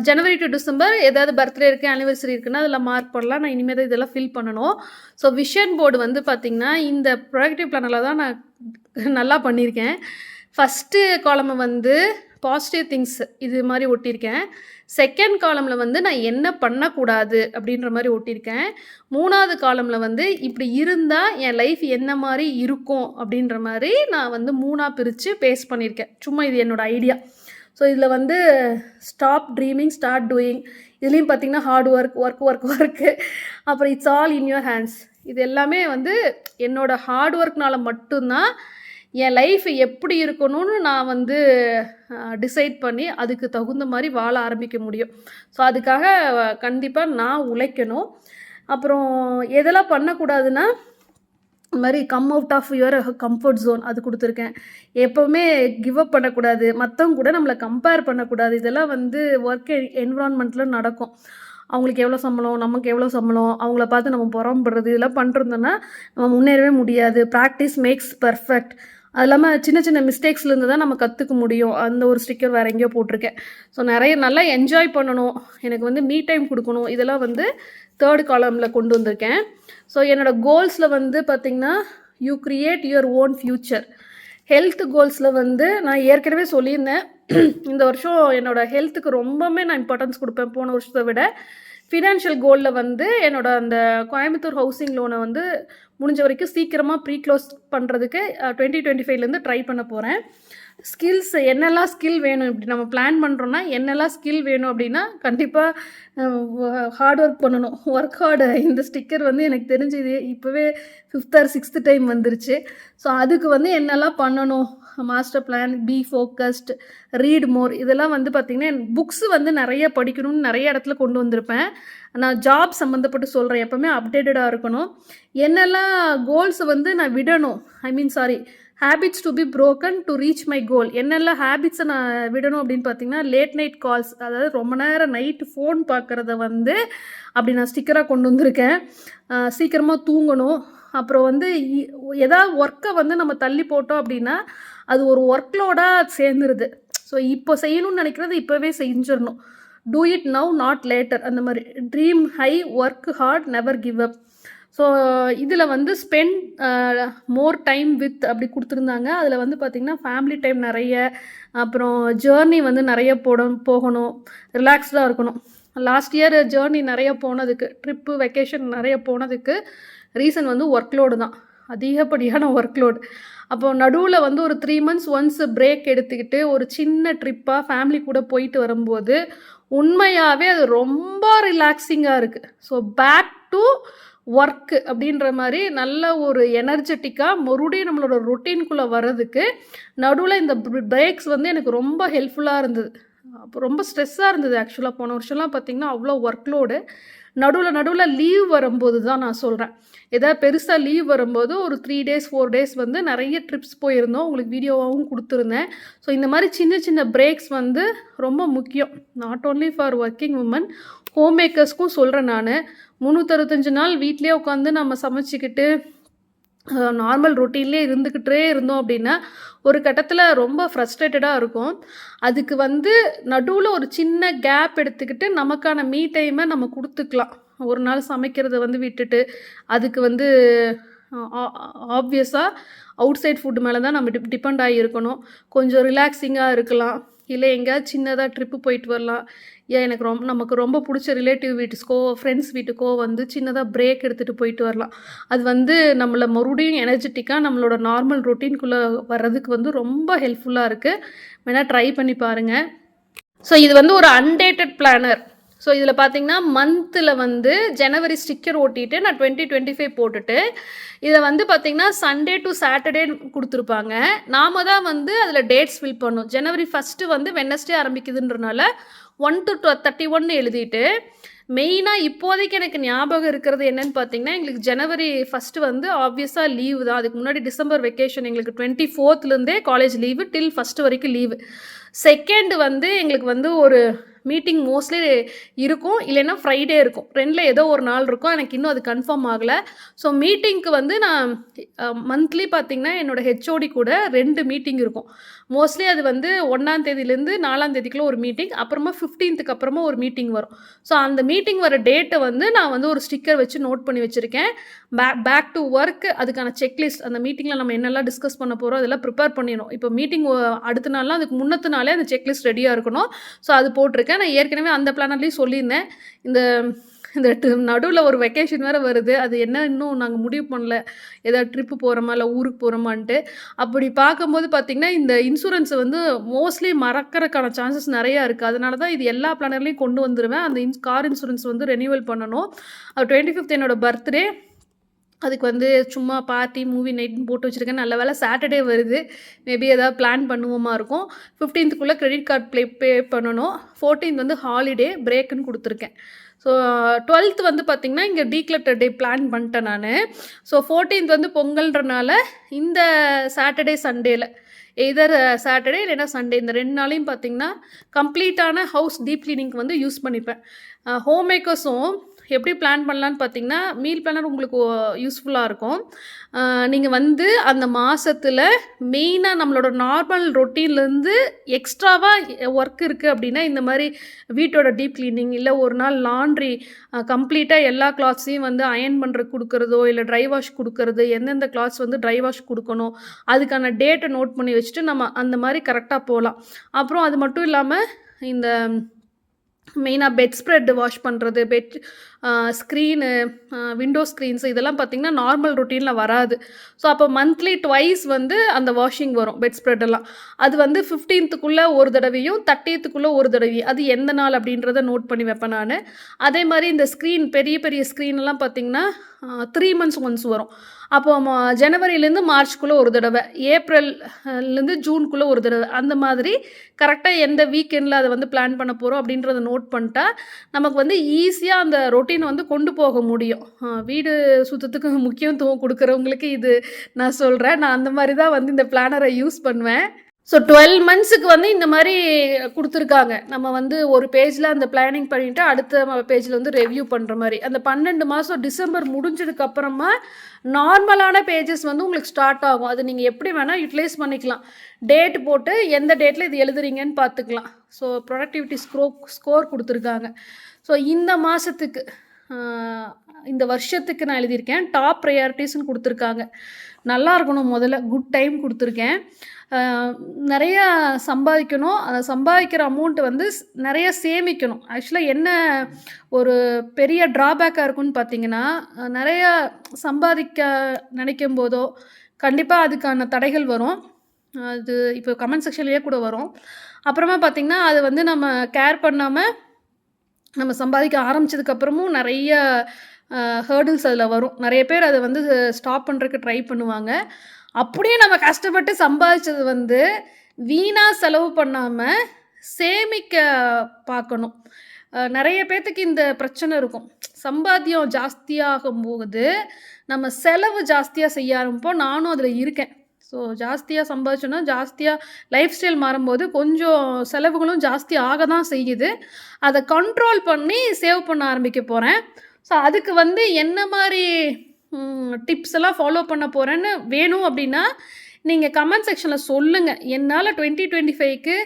ஜனவரி டு டிசம்பர் ஏதாவது பர்த்டே இருக்குது, ஆனிவர்சரி இருக்குன்னா அதில் மார்க் பண்ணலாம். நான் இனிமேல் தான் இதெல்லாம் ஃபில் பண்ணணும். ஸோ விஷன் போர்டு வந்து பார்த்திங்கன்னா இந்த ப்ரொடக்டிவ் பிளானரில் தான் நான் நல்லா பண்ணியிருக்கேன். ஃபஸ்ட்டு காலமை வந்து பாசிட்டிவ் திங்ஸ் இது மாதிரி ஒட்டியிருக்கேன். செகண்ட் காலமில் வந்து நான் என்ன பண்ணக்கூடாது அப்படின்ற மாதிரி ஒட்டியிருக்கேன். 3வது காலமில் வந்து இப்படி இருந்தால் என் லைஃப் என்ன மாதிரி இருக்கும் அப்படின்ற மாதிரி நான் வந்து 3ஆக பிரித்து பேஸ்ட் பண்ணியிருக்கேன். சும்மா இது என்னோடய ஐடியா. ஸோ இதில் வந்து ஸ்டாப் ட்ரீமிங் ஸ்டார்ட் டூயிங், இதுலேயும் பார்த்திங்கன்னா ஹார்ட் ஒர்க்கு, அப்புறம் it's all in your hands. இது எல்லாமே வந்து என்னோடய ஹார்ட் ஒர்க்னால மட்டும்தான் என் லைஃப் எப்படி இருக்கணும்னு நான் வந்து டிசைட் பண்ணி அதுக்கு தகுந்த மாதிரி வாழ ஆரம்பிக்க முடியும். ஸோ அதுக்காக கண்டிப்பாக நான் உழைக்கணும். அப்புறம் எதெல்லாம் பண்ணக்கூடாதுன்னா இந்த மாதிரி come out of your comfort zone அது கொடுத்துருக்கேன். எப்போவுமே கிவ் அப் பண்ணக்கூடாது, மற்றவங்க கூட நம்மளை கம்பேர் பண்ணக்கூடாது. இதெல்லாம் வந்து ஒர்க் என்விரான்மெண்ட்டில் நடக்கும். அவங்களுக்கு எவ்வளோ சம்பளம், நமக்கு எவ்வளோ சம்பளம், அவங்கள பார்த்து நம்ம புறம்படுறது இதெல்லாம் பண்ணுறதுன்னா நம்ம முன்னேறவே முடியாது. Practice makes perfect. அது இல்லாமல் சின்ன சின்ன மிஸ்டேக்ஸ்லேருந்து தான் நம்ம கற்றுக்க முடியும். அந்த ஒரு ஸ்டிக்கர் வேறு எங்கேயோ போட்டிருக்கேன். ஸோ நிறைய நல்லா என்ஜாய் பண்ணணும், எனக்கு வந்து மீ டைம் கொடுக்கணும், இதெல்லாம் வந்து 3rd காலமில் கொண்டு வந்திருக்கேன். ஸோ என்னோடய கோல்ஸில் வந்து பார்த்திங்கன்னா you create your own future. Health கோல்ஸில் வந்து நான் ஏற்கனவே சொல்லியிருந்தேன், இந்த வருஷம் என்னோடய ஹெல்த்துக்கு ரொம்பவுமே நான் இம்பார்ட்டன்ஸ் கொடுப்பேன் போன வருஷத்தை விட. ஃபினான்ஷியல் கோலில் வந்து என்னோடய அந்த கோயம்புத்தூர் ஹவுசிங் லோனை வந்து முடிஞ்ச வரைக்கும் சீக்கிரமாக ப்ரீக்ளோஸ் பண்ணுறதுக்கு 2025லேருந்து ட்ரை பண்ண போகிறேன். ஸ்கில்ஸ் என்னெல்லாம் ஸ்கில் வேணும், இப்படி நம்ம பிளான் பண்ணுறோன்னா என்னெல்லாம் ஸ்கில் வேணும் அப்படின்னா கண்டிப்பாக ஹார்ட் ஒர்க் பண்ணணும். ஒர்க் ஹார்டு இந்த ஸ்டிக்கர் வந்து எனக்கு தெரிஞ்சது இப்போவே 5th or 6th டைம் வந்துருச்சு. ஸோ அதுக்கு வந்து என்னெல்லாம் பண்ணணும், master plan, B focused, read மோர், இதெல்லாம் வந்து பார்த்திங்கன்னா புக்ஸ் வந்து நிறைய படிக்கணும்னு நிறைய இடத்துல கொண்டு வந்திருப்பேன். நான் ஜாப் சம்மந்தப்பட்டு சொல்கிறேன், எப்போவுமே அப்டேட்டடாக இருக்கணும். என்னெல்லாம் கோல்ஸை வந்து நான் விடணும், habits to be broken to reach my goal. என்னெல்லாம் ஹேபிட்ஸை நான் விடணும் அப்படின்னு பார்த்தீங்கன்னா லேட் நைட் கால்ஸ், அதாவது ரொம்ப நேரம் நைட்டு ஃபோன் பார்க்குறத வந்து அப்படி நான் ஸ்டிக்கராக கொண்டு வந்திருக்கேன். சீக்கிரமாக தூங்கணும். அப்புறம் வந்து எதாவது ஒர்க்கை வந்து நம்ம தள்ளி போட்டோம் அப்படின்னா அது ஒரு ஒர்க்லோடாக சேர்ந்துருது. ஸோ இப்போ செய்யணும்னு நினைக்கிறது இப்போவே செஞ்சிடணும். Do it now not later, அந்த மாதிரி. Dream high, work hard, never give up. So இதில் வந்து ஸ்பெண்ட் மோர் டைம் வித் அப்படி கொடுத்துருந்தாங்க. அதில் வந்து பார்த்திங்கன்னா ஃபேமிலி டைம் நிறைய, அப்புறம் ஜேர்னி வந்து நிறைய போகணும், ரிலாக்ஸ்டாக இருக்கணும். லாஸ்ட் இயர் ஜேர்னி நிறைய போனதுக்கு, ட்ரிப்பு வெக்கேஷன் நிறைய போனதுக்கு ரீசன் வந்து ஒர்க்லோடு தான், அதிகப்படியான ஒர்க்லோடு. அப்போ நடுவில் வந்து ஒரு 3 மந்த்ஸ் ஒன்ஸ் பிரேக் எடுத்துக்கிட்டு ஒரு சின்ன ட்ரிப்பாக ஃபேமிலி கூட போயிட்டு வரும்போது உண்மையாகவே அது ரொம்ப ரிலாக்ஸிங்காக இருக்குது. ஸோ பேக் டு ஒர்க்கு அப்படின்ற மாதிரி நல்ல ஒரு எனர்ஜெட்டிக்காக மறுபடியும் நம்மளோட ரொட்டீனுக்குள்ளே வர்றதுக்கு நடுவில் இந்த பிரேக்ஸ் வந்து எனக்கு ரொம்ப ஹெல்ப்ஃபுல்லாக இருந்தது. அப்போ ரொம்ப ஸ்ட்ரெஸ்ஸாக இருந்தது ஆக்சுவலாக. போன வருஷம்லாம் பார்த்திங்கன்னா அவ்வளோ ஒர்க்லோடு. நடுவில் லீவ் வரும்போது தான் நான் சொல்கிறேன். ஏதாவது பெருசாக லீவ் வரும்போது ஒரு 3 டேஸ் 4 டேஸ் வந்து நிறைய ட்ரிப்ஸ் போயிருந்தோம். உங்களுக்கு வீடியோவாகவும் கொடுத்துருந்தேன். ஸோ இந்த மாதிரி சின்ன சின்ன பிரேக்ஸ் வந்து ரொம்ப முக்கியம். Not only for working women, home மேக்கர்ஸ்க்கும் சொல்கிறேன் நான். 365 நாள் வீட்டிலே உட்காந்து நம்ம சமைச்சிக்கிட்டு நார்மல் ரொட்டீன்லேயே இருந்துக்கிட்டே இருந்தோம் அப்படின்னா ஒரு கட்டத்தில் ரொம்ப ஃப்ரஸ்ட்ரேட்டடாக இருக்கும். அதுக்கு வந்து நடுவில் ஒரு சின்ன கேப் எடுத்துக்கிட்டு நமக்கான மீ டைமை நம்ம கொடுத்துக்கலாம். ஒரு நாள் சமைக்கிறத வந்து விட்டுட்டு அதுக்கு வந்து ஆப்வியஸாக அவுட் சைட் ஃபுட்டு மேலே தான் நம்ம டிபெண்ட் ஆகியிருக்கணும். கொஞ்சம் ரிலாக்ஸிங்காக இருக்கலாம், இல்லை எங்கேயாவது சின்னதாக ட்ரிப்பு போயிட்டு வரலாம். ஏன் எனக்கு நமக்கு ரொம்ப பிடிச்ச ரிலேட்டிவ் வீட்டுக்கோ ஃப்ரெண்ட்ஸ் வீட்டுக்கோ வந்து சின்னதாக பிரேக் எடுத்துகிட்டு போயிட்டு வரலாம். அது வந்து நம்மளை மறுபடியும் எனர்ஜெட்டிக்காக நம்மளோட நார்மல் ரொட்டீன்குள்ளே வர்றதுக்கு வந்து ரொம்ப ஹெல்ப்ஃபுல்லாக இருக்குது. வேணால் ட்ரை பண்ணி பாருங்கள். ஸோ இது வந்து ஒரு அன்டேட்டட் பிளானர். ஸோ இதில் பார்த்தீங்கன்னா மந்தில் வந்து ஜனவரி ஸ்டிக்கர் ஓட்டிட்டு நான் 2025 போட்டுட்டு இதை வந்து பார்த்திங்கன்னா சண்டே டு சாட்டர்டே கொடுத்துருப்பாங்க. நாம தான் வந்து அதில் டேட்ஸ் ஃபில் பண்ணணும். ஜனவரி 1 வந்து வெட்னஸ்டே ஆரம்பிக்குதுன்றனால 1 to 31 எழுதிட்டு மெயினாக இப்போதைக்கு எனக்கு ஞாபகம் இருக்கிறது என்னன்னு பார்த்தீங்கன்னா எங்களுக்கு ஜனவரி 1 வந்து ஆப்வியஸாக லீவு தான். அதுக்கு முன்னாடி டிசம்பர் வெக்கேஷன் எங்களுக்கு 24லேருந்தே காலேஜ் லீவு டில் 1 வரைக்கும் லீவு. 2 வந்து எங்களுக்கு வந்து ஒரு மீட்டிங் மோஸ்ட்லி இருக்கும், இல்லைன்னா ஃப்ரைடே இருக்கும். 2ல் ஏதோ ஒரு நாள் இருக்கும், எனக்கு இன்னும் அது கன்ஃபார்ம் ஆகலை. ஸோ மீட்டிங்க்கு வந்து நான் மந்த்லி பார்த்திங்கன்னா என்னோடய ஹெச்ஓடி கூட 2 மீட்டிங் இருக்கும். மோஸ்ட்லி அது வந்து 1ஆம் தேதியிலேருந்து 4ஆம் தேதிக்குள்ளே ஒரு மீட்டிங், அப்புறமா 15க்கு அப்புறமா ஒரு மீட்டிங் வரும். ஸோ அந்த மீட்டிங் வர டேட்டை வந்து நான் வந்து ஒரு ஸ்டிக்கர் வச்சு நோட் பண்ணி வச்சுருக்கேன். பேக் டு ஒர்க் அதுக்கான செக்லிஸ்ட், அந்த மீட்டிங்கில் நம்ம என்னெல்லாம் டிஸ்கஸ் பண்ண போகிறோம் அதெல்லாம் ப்ரிப்பேர் பண்ணிடணும். இப்போ மீட்டிங் அடுத்த நாள்லாம் அதுக்கு முன்னத்து நாளே அந்த செக்லிஸ்ட் ரெடியாக இருக்கணும். ஸோ அது போட்டிருக்கேன். நான் ஏற்கனவே அந்த பிளானர்லேயும் சொல்லியிருந்தேன். இந்த நடுவில் ஒரு வெக்கேஷன் வேறு வருது, அது என்ன இன்னும் நாங்கள் முடிவு பண்ணல, ஏதாவது ட்ரிப்பு போகிறோமா இல்லை ஊருக்கு போகிறோமான்ட்டு. அப்படி பார்க்கும்போது பார்த்திங்கன்னா இந்த இன்சூரன்ஸை வந்து மோஸ்ட்லி மறக்கிறதுக்கான சான்சஸ் நிறையா இருக்குது. அதனால தான் இது எல்லா பிளானர்லேயும் கொண்டு வந்துடுவேன். அந்த கார் இன்சூரன்ஸ் வந்து ரெனியூவல் பண்ணணும். 25th என்னோடய பர்த்டே, அதுக்கு வந்து சும்மா பார்ட்டி மூவி நைட்னு போட்டு வச்சுருக்கேன். நல்ல வேலை சாட்டர்டே வருது, மேபி ஏதாவது பிளான் பண்ணுவோமா இருக்கும். 15th கிரெடிட் கார்டு பே பண்ணணும். 14th வந்து ஹாலிடே பிரேக்குன்னு கொடுத்துருக்கேன். ஸோ 12th வந்து பார்த்திங்கன்னா இங்கே டீக்ளட்டர் டே பிளான் பண்ணிட்டேன் நான். ஸோ 14th வந்து பொங்கல்ன்றனால இந்த சாட்டர்டே சண்டேல எதர் சாட்டர்டே இல்லைன்னா சண்டே இந்த 2 நாளையும் பார்த்திங்கன்னா கம்ப்ளீட்டான ஹவுஸ் டீப் கிளீனிங்க்கு வந்து யூஸ் பண்ணிப்பேன். ஹோம் மேக்கர்ஸும் எப்படி பிளான் பண்ணலான்னு பார்த்தீங்கன்னா மீல் பிளானர் உங்களுக்கு யூஸ்ஃபுல்லாக இருக்கும். நீங்கள் வந்து அந்த மாதத்தில் மெயினாக நம்மளோட நார்மல் ரொட்டீன்லேருந்து எக்ஸ்ட்ராவாக ஒர்க் இருக்குது அப்படின்னா இந்த மாதிரி வீட்டோட டீப் கிளீனிங், இல்லை ஒரு நாள் லாண்ட்ரி கம்ப்ளீட்டாக எல்லா கிளாத்ஸையும் வந்து அயர்ன் பண்ணுறதுக்கு கொடுக்குறதோ, இல்லை ட்ரை வாஷ் கொடுக்குறது, எந்தெந்த கிளாத்ஸ் வந்து ட்ரை வாஷ் கொடுக்கணும் அதுக்கான டேட்டை நோட் பண்ணி வச்சுட்டு நம்ம அந்த மாதிரி கரெக்டாக போகலாம். அப்புறம் அது மட்டும் இல்லாமல் இந்த மெயினாக பெட் ஸ்ப்ரெட் வாஷ் பண்ணுறது, பெட் ஸ்க்ரீனு, விண்டோ ஸ்க்ரீன்ஸ் இதெல்லாம் பார்த்திங்கன்னா நார்மல் ரொட்டீனில் வராது. ஸோ அப்போ மந்த்லி ட்வைஸ் வந்து அந்த வாஷிங் வரும் பெட் ஸ்ப்ரெட்டெல்லாம். அது வந்து 15th ஒரு தடவையும் 30th ஒரு தடவையும், அது எந்த நாள் அப்படின்றத நோட் பண்ணி வைப்பேன் நான். அதே மாதிரி இந்த ஸ்க்ரீன் பெரிய பெரிய ஸ்க்ரீன்லாம் பார்த்திங்கன்னா 3 months ஒன்ஸ் வரும். அப்போ ஜனவரிலேருந்து மார்ச்குள்ளே ஒரு தடவை, ஏப்ரல்லேருந்து ஜூனுக்குள்ளே ஒரு தடவை, அந்த மாதிரி கரெக்டாக எந்த வீக்கெண்டில் அதை வந்து பிளான் பண்ண போகிறோம் அப்படின்றத நோட் பண்ணிட்டா நமக்கு வந்து ஈஸியாக அந்த ரொட்டீனை வந்து கொண்டு போக முடியும். வீடு சுத்தத்துக்கு முக்கியத்துவம் கொடுக்குறவங்களுக்கு இது நான் சொல்கிறேன். நான் அந்த மாதிரி தான் வந்து இந்த பிளானரை யூஸ் பண்ணுவேன். ஸோ 12 monthsக்கு வந்து இந்த மாதிரி கொடுத்துருக்காங்க. நம்ம வந்து ஒரு பேஜில் அந்த பிளானிங் பண்ணிவிட்டு அடுத்த பேஜில் வந்து ரெவ்யூ பண்ணுற மாதிரி. அந்த 12 மாதம் டிசம்பர் முடிஞ்சதுக்கப்புறமா நார்மலான பேஜஸ் வந்து உங்களுக்கு ஸ்டார்ட் ஆகும். அது நீங்கள் எப்படி வேணால் யூட்டிலைஸ் பண்ணிக்கலாம். டேட் போட்டு எந்த டேட்டில் இது எழுதுறீங்கன்னு பார்த்துக்கலாம். ஸோ ப்ரொடக்டிவிட்டி ஸ்கோர் கொடுத்துருக்காங்க. ஸோ இந்த மாதத்துக்கு இந்த வருஷத்துக்கு நான் எழுதியிருக்கேன். டாப் ப்ரையாரிட்டிஸ்ன்னு கொடுத்துருக்காங்க. நல்லா இருக்கணும், முதல்ல குட் டைம் கொடுத்துருக்கேன். நிறையா சம்பாதிக்கணும். அதை சம்பாதிக்கிற அமௌண்ட்டு வந்து நிறையா சேமிக்கணும். ஆக்சுவலாக என்ன ஒரு பெரிய ட்ராபேக்காக இருக்குன்னு பார்த்தீங்கன்னா, நிறையா சம்பாதிக்க நினைக்கும் போதோ கண்டிப்பாக அதுக்கான தடைகள் வரும். அது இப்போ கமெண்ட் செக்ஷன்லேயே கூட வரும். அப்புறமா பார்த்திங்கன்னா அது வந்து நம்ம கேர் பண்ணாமல் நம்ம சம்பாதிக்க ஆரம்பிச்சதுக்கப்புறமும் நிறைய ஹேர்டில்ஸ் அதில் வரும். நிறைய பேர் அதை வந்து ஸ்டாப் பண்ணுறதுக்கு ட்ரை பண்ணுவாங்க. அப்படியே நம்ம கஷ்டப்பட்டு சம்பாதிச்சது வந்து வீணாக செலவு பண்ணாமல் சேமிக்க பார்க்கணும். நிறைய பேர்த்துக்கு இந்த பிரச்சனை இருக்கும். சம்பாத்தியம் ஜாஸ்தியாகும்போது நம்ம செலவு ஜாஸ்தியாக செய்ய ஆரம்பிப்போம். நானும் அதில் இருக்கேன். ஸோ ஜாஸ்தியாக சம்பாதிச்சோன்னா ஜாஸ்தியாக லைஃப் ஸ்டைல் மாறும்போது கொஞ்சம் செலவுகளும் ஜாஸ்தி ஆக தான் செய்யுது. அதை கண்ட்ரோல் பண்ணி சேவ் பண்ண ஆரம்பிக்க போகிறேன். ஸோ அதுக்கு வந்து என்ன மாதிரி டிப்ஸ் எல்லாம் ஃபாலோ பண்ண போகிறேன்னு வேணும் அப்படின்னா நீங்கள் கமெண்ட் செக்ஷனில் சொல்லுங்கள். என்னால் 2025க்கு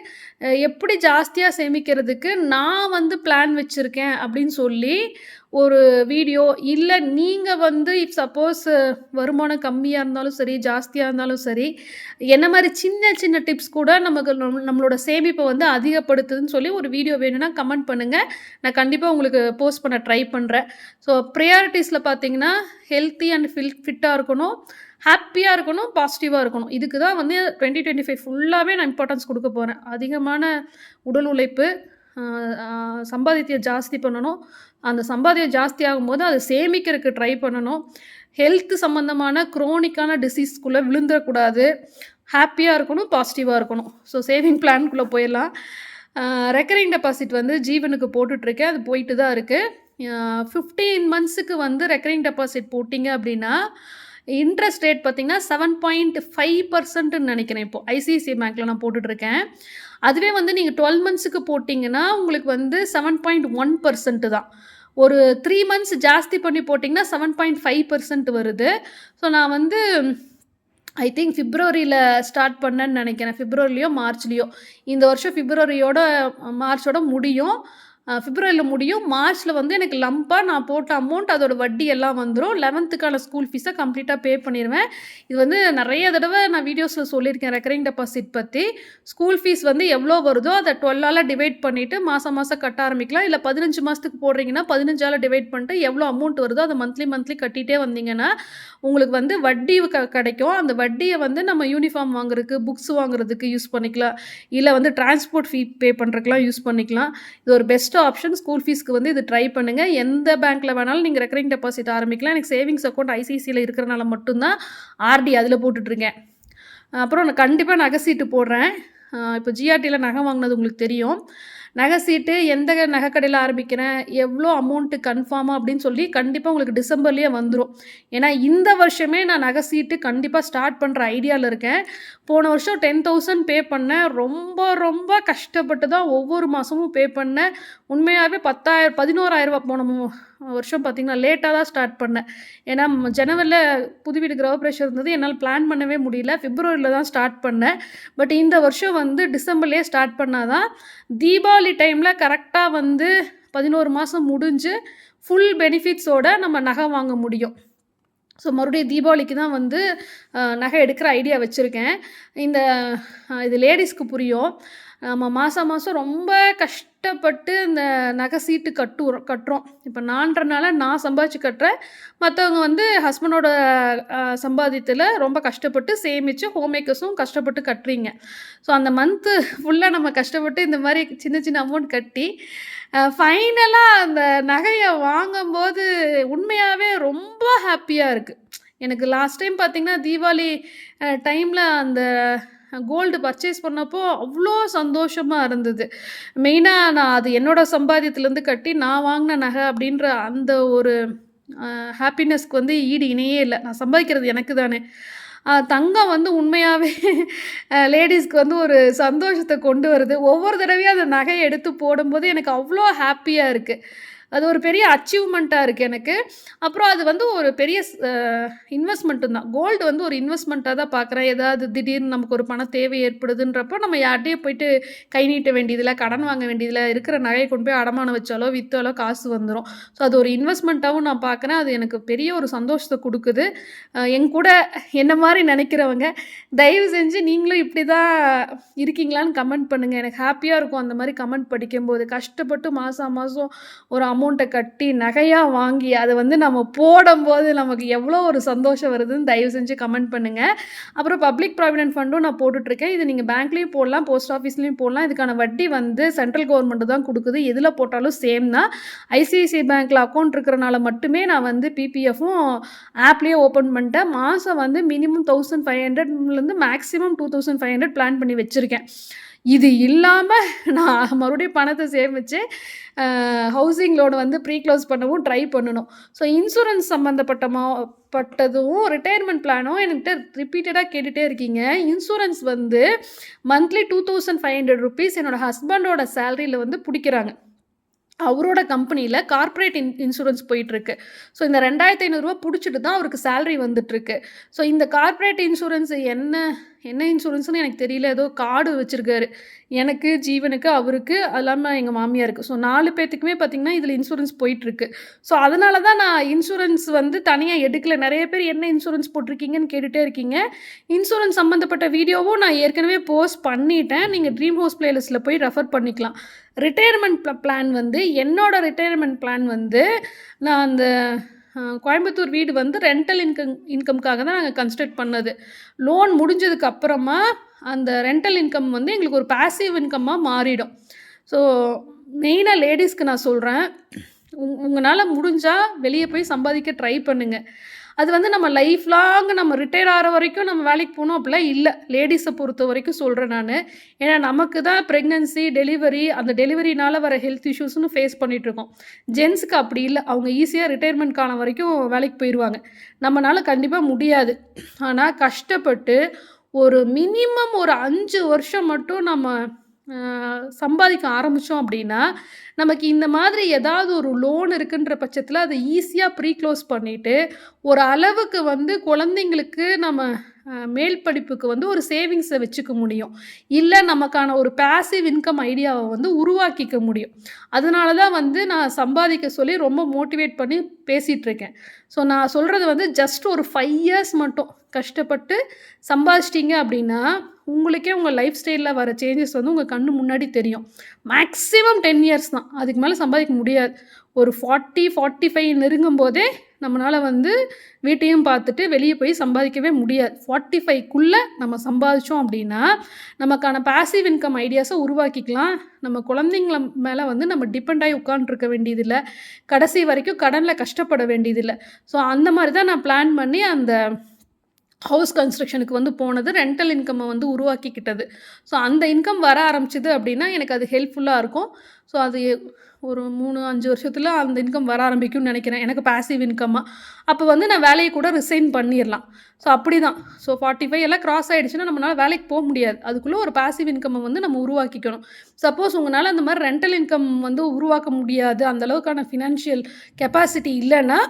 எப்படி ஜாஸ்தியாக சேமிக்கிறதுக்கு நான் வந்து பிளான் வச்சுருக்கேன் அப்படின்னு சொல்லி ஒரு வீடியோ, இல்லை நீங்கள் வந்து இஃப் சப்போஸ் வருமானம் கம்மியாக இருந்தாலும் சரி ஜாஸ்தியாக இருந்தாலும் சரி, என்ன மாதிரி சின்ன சின்ன டிப்ஸ் கூட நமக்கு நம்மளோட சேமிப்பை வந்து அதிகப்படுத்துதுன்னு சொல்லி ஒரு வீடியோ வேணும்னா கமெண்ட் பண்ணுங்கள். நான் கண்டிப்பாக உங்களுக்கு போஸ்ட் பண்ண ட்ரை பண்ணுறேன். ஸோ ப்ரையாரிட்டிஸில் பார்த்தீங்கன்னா ஹெல்த்தி அண்ட் ஃபிட்டாக இருக்கணும், ஹாப்பியாக இருக்கணும், பாசிட்டிவாக இருக்கணும். இதுக்கு தான் வந்து 2025 ஃபுல்லாகவே நான் இம்பார்ட்டன்ஸ் கொடுக்க போகிறேன். அதிகமான உடல் உழைப்பு, சம்பாதியத்தை ஜாஸ்தி பண்ணணும். அந்த சம்பாதியம் ஜாஸ்தி ஆகும்போது அதை சேமிக்கிறதுக்கு ட்ரை பண்ணணும். ஹெல்த் சம்மந்தமான குரோனிக்கான டிசீஸ்க்குள்ளே விழுந்துடக்கூடாது. ஹாப்பியாக இருக்கணும், பாசிட்டிவாக இருக்கணும். ஸோ சேவிங் பிளான்குள்ளே போயிடலாம். ரெக்கரிங் டெபாசிட் வந்து ஜீவனுக்கு போட்டுட்ருக்கேன். அது போயிட்டு தான் இருக்குது. 15 மந்த்ஸுக்கு வந்து ரெக்கரிங் டெபாசிட் போட்டிங்க அப்படின்னா இன்ட்ரெஸ்ட் ரேட் பார்த்திங்கன்னா 7.5%ன்னு நினைக்கிறேன். இப்போது ஐசிஐசிஐ பேங்க்கில் நான் போட்டுட்ருக்கேன். அதுவே வந்து நீங்கள் 12 மந்த்ஸுக்கு போட்டிங்கன்னா உங்களுக்கு வந்து 7.1% தான். ஒரு 3 மந்த்ஸ் ஜாஸ்தி பண்ணி போட்டிங்கன்னா 7.5% வருது. ஸோ நான் வந்து ஐ திங்க் பிப்ரவரியில் ஸ்டார்ட் பண்ணேன்னு நினைக்கிறேன். பிப்ரவரிலையோ மார்ச்லேயோ. இந்த வருஷம் மார்ச்சோட முடியும். பிப்ரவரியில் முடியும். மார்ச்சில் வந்து எனக்கு லம்பாக நான் போட்ட அமௌண்ட் அதோட வட்டி எல்லாம் வந்துடும். 11th ஸ்கூல் ஃபீஸை கம்ப்ளீட்டாக பே பண்ணிடுவேன். இது வந்து நிறைய தடவை நான் வீடியோஸில் சொல்லியிருக்கேன். ரெக்கரிங் டெபாசிட் பற்றி ஸ்கூல் ஃபீஸ் வந்து எவ்வளோ வருதோ அதை 12ஆல் டிவைட் பண்ணிவிட்டு மாதம் கட்ட ஆரம்பிக்கலாம். இல்லை 15 மாதத்துக்கு போடுறீங்கன்னா 15ஆல் டிவைட் பண்ணிட்டு எவ்வளோ அமௌண்ட் வருதோ அதை மந்த்லி கட்டிகிட்டே வந்தீங்கன்னா உங்களுக்கு வந்து வட்டி கிடைக்கும். அந்த வட்டியை வந்து நம்ம யூனிஃபார்ம் வாங்குறதுக்கு, புக்ஸ் வாங்குறதுக்கு யூஸ் பண்ணிக்கலாம். இல்லை வந்து டிரான்ஸ்போர்ட் ஃபீ பே பண்ணுறதுக்குலாம் யூஸ் பண்ணிக்கலாம். இது ஒரு பெஸ்ட் ஆப்ஷன். ஸ்கூல் ஃபீஸ்க்கு வந்து இது ட்ரை பண்ணுங்கள். எந்த பேங்க்கில் வேணாலும் நீங்கள் ரெக்கரிங் டெபாசிட் ஆரம்பிக்கலாம். எனக்கு சேவிங்ஸ் அக்கௌண்ட் ஐசிஐசியில் இருக்கிறனால மட்டும்தான் ஆர்டி அதில் போட்டுட்ருக்கேன். அப்புறம் நான் கண்டிப்பாக நகை சீட்டு போடுறேன். இப்போ ஜிஆர்டியில் நகை வாங்கினது உங்களுக்கு தெரியும். நகை சீட்டு எந்த நகை கடையில் ஆரம்பிக்கிறேன், எவ்வளோ அமௌண்ட்டு கன்ஃபார்மாக அப்படின்னு சொல்லி கண்டிப்பாக உங்களுக்கு டிசம்பர்லேயே வந்துடும். ஏன்னா இந்த வருஷமே நான் நகை சீட்டு கண்டிப்பாக ஸ்டார்ட் பண்ணுற ஐடியாவில் இருக்கேன். போன வருஷம் 10,000 பே பண்ணேன். ரொம்ப கஷ்டப்பட்டு தான் ஒவ்வொரு மாதமும் பே பண்ணேன். உண்மையாகவே 11,000 போன வருஷம் பார்த்திங்கன்னா லேட்டாக தான் ஸ்டார்ட் பண்ணேன். ஏன்னா ஜனவரியில் புது வீடு கிரகப்பிரவேசம் இருந்தது. என்னால் பிளான் பண்ணவே முடியல. பிப்ரவரியில் தான் ஸ்டார்ட் பண்ணேன். பட் இந்த வருஷம் வந்து டிசம்பர்லேயே ஸ்டார்ட் பண்ணால் தான் தீபாவளி டைமில் கரெக்டாக வந்து 11 மாதம் முடிஞ்சு ஃபுல் பெனிஃபிட்ஸோடு நம்ம நகை வாங்க முடியும். ஸோ மறுபடியும் தீபாவளிக்கு தான் வந்து நகை எடுக்கிற ஐடியா வச்சுருக்கேன். இது லேடிஸ்க்கு புரியும். நம்ம மாதம் ரொம்ப கஷ்டப்பட்டு இந்த நகை சீட்டு கட்டுறோம். இப்போ நான்றனால நான் சம்பாதிச்சு கட்டுறேன். மற்றவங்க வந்து ஹஸ்பண்டோட சம்பாதியத்தில் ரொம்ப கஷ்டப்பட்டு சேமித்து ஹோம் மேக்கர்ஸும் கஷ்டப்பட்டு கட்டுறீங்க. ஸோ அந்த மந்த்து ஃபுல்லாக நம்ம கஷ்டப்பட்டு இந்த மாதிரி சின்ன அமௌண்ட் கட்டி ஃபைனலாக அந்த நகையை வாங்கும்போது உண்மையாகவே ரொம்ப ஹாப்பியாக இருக்குது. எனக்கு லாஸ்ட் டைம் பார்த்திங்கன்னா தீபாவளி டைமில் அந்த கோல்டு பர்ச்சேஸ் பண்ணப்போ அவ்வளோ சந்தோஷமாக இருந்தது. மெயினாக நான் அது என்னோடய சம்பாதியத்துலேருந்து கட்டி நான் வாங்கின நகை அப்படின்ற அந்த ஒரு ஹாப்பினஸ்க்கு வந்து ஈடு இணையே இல்லை. நான் சம்பாதிக்கிறது எனக்கு தானே. தங்கம் வந்து உண்மையாகவே லேடிஸ்க்கு வந்து ஒரு சந்தோஷத்தை கொண்டு வருது. ஒவ்வொரு தடவையும் அந்த நகையை எடுத்து போடும்போது எனக்கு அவ்வளோ ஹாப்பியாக இருக்குது. அது ஒரு பெரிய அச்சீவ்மெண்ட்டாக இருக்குது எனக்கு. அப்புறம் அது வந்து ஒரு பெரிய இன்வெஸ்ட்மெண்ட்டும் தான். கோல்டு வந்து ஒரு இன்வெஸ்ட்மெண்ட்டாக தான் பார்க்குறேன். ஏதாவது திடீர்னு நமக்கு ஒரு பண தேவை ஏற்படுதுன்றப்போ நம்ம யார்கிட்டையும் போயிட்டு கை நீட்ட வேண்டியதில்லை, கடன் வாங்க வேண்டியதில்லை. இருக்கிற நகையை கொண்டு போய் அடமானம் வச்சாலோ விற்றாலோ காசு வந்துடும். ஸோ அது ஒரு இன்வெஸ்ட்மெண்ட்டாகவும் நான் பார்க்குறேன். அது எனக்கு பெரிய ஒரு சந்தோஷத்தை கொடுக்குது. கூட என்ன மாதிரி நினைக்கிறவங்க தயவு செஞ்சு நீங்களும் இப்படி தான் இருக்கீங்களான்னு கமெண்ட் பண்ணுங்கள். எனக்கு ஹாப்பியாக இருக்கும் அந்த மாதிரி கமெண்ட் படிக்கும்போது. கஷ்டப்பட்டு மாதம் ஒரு அமௌண்ட்டை கட்டி நகையாக வாங்கி அதை வந்து நம்ம போடும்போது நமக்கு எவ்வளோ ஒரு சந்தோஷம் வருதுன்னு தயவு செஞ்சு கமெண்ட் பண்ணுங்கள். அப்புறம் பப்ளிக் ப்ராவிடென்ட் ஃபண்டும் நான் போட்டுட்ருக்கேன். இது நீங்கள் பேங்க்லேயும் போடலாம், போஸ்ட் ஆஃபீஸ்லேயும் போடலாம். இதுக்கான வட்டி வந்து சென்ட்ரல் கவர்மெண்ட் தான் கொடுக்குது. எதில் போட்டாலும் சேம் தான். ஐசிஐசிஐ பேங்க்கில் அக்கௌண்ட் இருக்கிறனால மட்டுமே நான் வந்து பிபிஎஃப்பும் ஆப்லேயே ஓப்பன் பண்ணிட்டேன். மாதம் வந்து மினிமம் 1500லேருந்து மேக்ஸிமம் 2500 பிளான் பண்ணி வச்சுருக்கேன். இது இல்லாமல் நான் மறுபடியும் பணத்தை சேமித்து ஹவுசிங் லோன் வந்து ப்ரீ க்ளோஸ் பண்ணவும் ட்ரை பண்ணணும். ஸோ இன்சூரன்ஸ் பட்டதும் ரிட்டையர்மெண்ட் பிளானும் என்கிட்ட ரிப்பீட்டடாக கேட்டுகிட்டே இருக்கீங்க. இன்சூரன்ஸ் வந்து மந்த்லி 2500 ருபீஸ் என்னோடய ஹஸ்பண்டோட சேலரியில் வந்து பிடிக்கிறாங்க. அவரோட கம்பெனியில் கார்ப்பரேட் இன்சூரன்ஸ் போயிட்டுருக்கு. ஸோ இந்த 2500 பிடிச்சிட்டு தான் அவருக்கு சேலரி வந்துட்டுருக்கு. ஸோ இந்த கார்ப்பரேட் இன்சூரன்ஸ் என்ன இன்சூரன்ஸ்னு எனக்கு தெரியல. ஏதோ கார்டு வச்சுருக்காரு, எனக்கு, ஜீவனுக்கு, அவருக்கு, அது இல்லாமல் எங்கள் மாமியாருக்கு. ஸோ 4 பேர்த்துக்குமே பார்த்திங்கன்னா இதில் இன்சூரன்ஸ் போயிட்டுருக்கு. ஸோ அதனால தான் நான் இன்சூரன்ஸ் வந்து தனியாக எடுக்கல. நிறைய பேர் என்ன இன்சூரன்ஸ் போட்டிருக்கீங்கன்னு கேட்டுகிட்டே இருக்கீங்க. இன்சூரன்ஸ் சம்மந்தப்பட்ட வீடியோவும் நான் ஏற்கனவே போஸ்ட் பண்ணிட்டேன். நீங்கள் ட்ரீம் ஹவுஸ் பிளேலிஸ்ட்டில் போய் ரெஃபர் பண்ணிக்கலாம். ரிட்டையர்மெண்ட் பிளான் வந்து என்னோடய ரிட்டையர்மெண்ட் பிளான் வந்து நான் அந்த கோயம்புத்தூர் வீடு வந்து ரெண்டல் இன்கம்காக தான் நாங்கள் கன்ஸ்ட்ரக்ட் பண்ணது. லோன் முடிஞ்சதுக்கு அப்புறமா அந்த ரெண்டல் இன்கம் வந்து எங்களுக்கு ஒரு பேசிவ் இன்கம்மாக மாறிடும். ஸோ மெயினாக லேடிஸ்க்கு நான் சொல்கிறேன், உங்களால் முடிஞ்சால் வெளியே போய் சம்பாதிக்க ட்ரை பண்ணுங்கள். அது வந்து நம்ம லைஃப் லாங் நம்ம ரிட்டையர் ஆகிற வரைக்கும் நம்ம வேலைக்கு போகணும் அப்படிலாம் இல்லை. லேடிஸை பொறுத்த வரைக்கும் சொல்கிறேன் நான். ஏன்னா நமக்கு தான் ப்ரெக்னன்சி, டெலிவரி, அந்த டெலிவரினால் வர ஹெல்த் இஷ்யூஸ்னு ஃபேஸ் பண்ணிகிட்ருக்கோம். ஜென்ஸுக்கு அப்படி இல்லை. அவங்க ஈஸியாக ரிட்டையர்மெண்ட் காலம் வரைக்கும் வேலைக்கு போயிடுவாங்க. நம்மளால் கண்டிப்பாக முடியாது. ஆனால் கஷ்டப்பட்டு ஒரு மினிமம் ஒரு 5 வருஷம் மட்டும் நம்ம சம்பாதிக்க ஆரம்பித்தோம் அப்படின்னா நமக்கு இந்த மாதிரி ஏதாவது ஒரு லோன் இருக்குன்ற பட்சத்தில் அதை ஈஸியாக ப்ரீ க்ளோஸ் பண்ணிவிட்டு ஒரு அளவுக்கு வந்து குழந்தைங்களுக்கு நம்ம மேல் படிப்புக்கு வந்து ஒரு சேவிங்ஸை வச்சுக்க முடியும். இல்லை நமக்கான ஒரு பேசிவ் இன்கம் ஐடியாவை வந்து உருவாக்கிக்க முடியும். அதனால தான் வந்து நான் சம்பாதிக்க சொல்லி ரொம்ப மோட்டிவேட் பண்ணி பேசிகிட்ருக்கேன். ஸோ நான் சொல்கிறது வந்து ஜஸ்ட் ஒரு 5 இயர்ஸ் மட்டும் கஷ்டப்பட்டு சம்பாதிச்சிட்டிங்க அப்படின்னா உங்களுக்கே உங்கள் லைஃப் ஸ்டைலில் வர சேஞ்சஸ் வந்து உங்கள் கண்ணு முன்னாடி தெரியும். மேக்ஸிமம் 10 இயர்ஸ் தான், அதுக்கு மேலே சம்பாதிக்க முடியாது. ஒரு 40-45 நெருங்கும் போதே நம்மளால் வந்து வீட்டையும் பார்த்துட்டு வெளியே போய் சம்பாதிக்கவே முடியாது. 45க்குள்ளே நம்ம சம்பாதிச்சோம் அப்படின்னா நமக்கான பேசிவ் இன்கம் ஐடியாஸை உருவாக்கிக்கலாம். நம்ம குழந்தைங்கள மேலே வந்து நம்ம டிபெண்ட் ஆகி உட்காந்துருக்க வேண்டியதில்லை. கடைசி வரைக்கும் கடனில் கஷ்டப்பட வேண்டியதில்லை. ஸோ அந்த மாதிரி தான் நான் பிளான் பண்ணி அந்த ஹவுஸ் கன்ஸ்ட்ரக்ஷனுக்கு வந்து போனது. ரெண்டல் இன்கம்மை வந்து உருவாக்கிக்கிட்டது. ஸோ அந்த இன்கம் வர ஆரம்பிச்சிது அப்படின்னா எனக்கு அது ஹெல்ப்ஃபுல்லாக இருக்கும். ஸோ அது ஒரு 3-5 வருஷத்தில் அந்த இன்கம் வர ஆரம்பிக்கும்னு நினைக்கிறேன், எனக்கு பேசிவ் இன்கம்மாக. அப்போ வந்து நான் வேலையை கூட ரிசைன் பண்ணிடலாம். ஸோ அப்படி தான். ஸோ 45 எல்லாம் கிராஸ் ஆகிடுச்சுன்னா நம்மளால் வேலைக்கு போக முடியாது. அதுக்குள்ளே ஒரு பேசிவ் இன்கம்மை வந்து நம்ம உருவாக்கிக்கணும். சப்போஸ் உங்களால் அந்த மாதிரி ரெண்டல் இன்கம் வந்து உருவாக்க முடியாது, அந்தளவுக்கான ஃபினான்ஷியல் கெப்பாசிட்டி இல்லைன்னா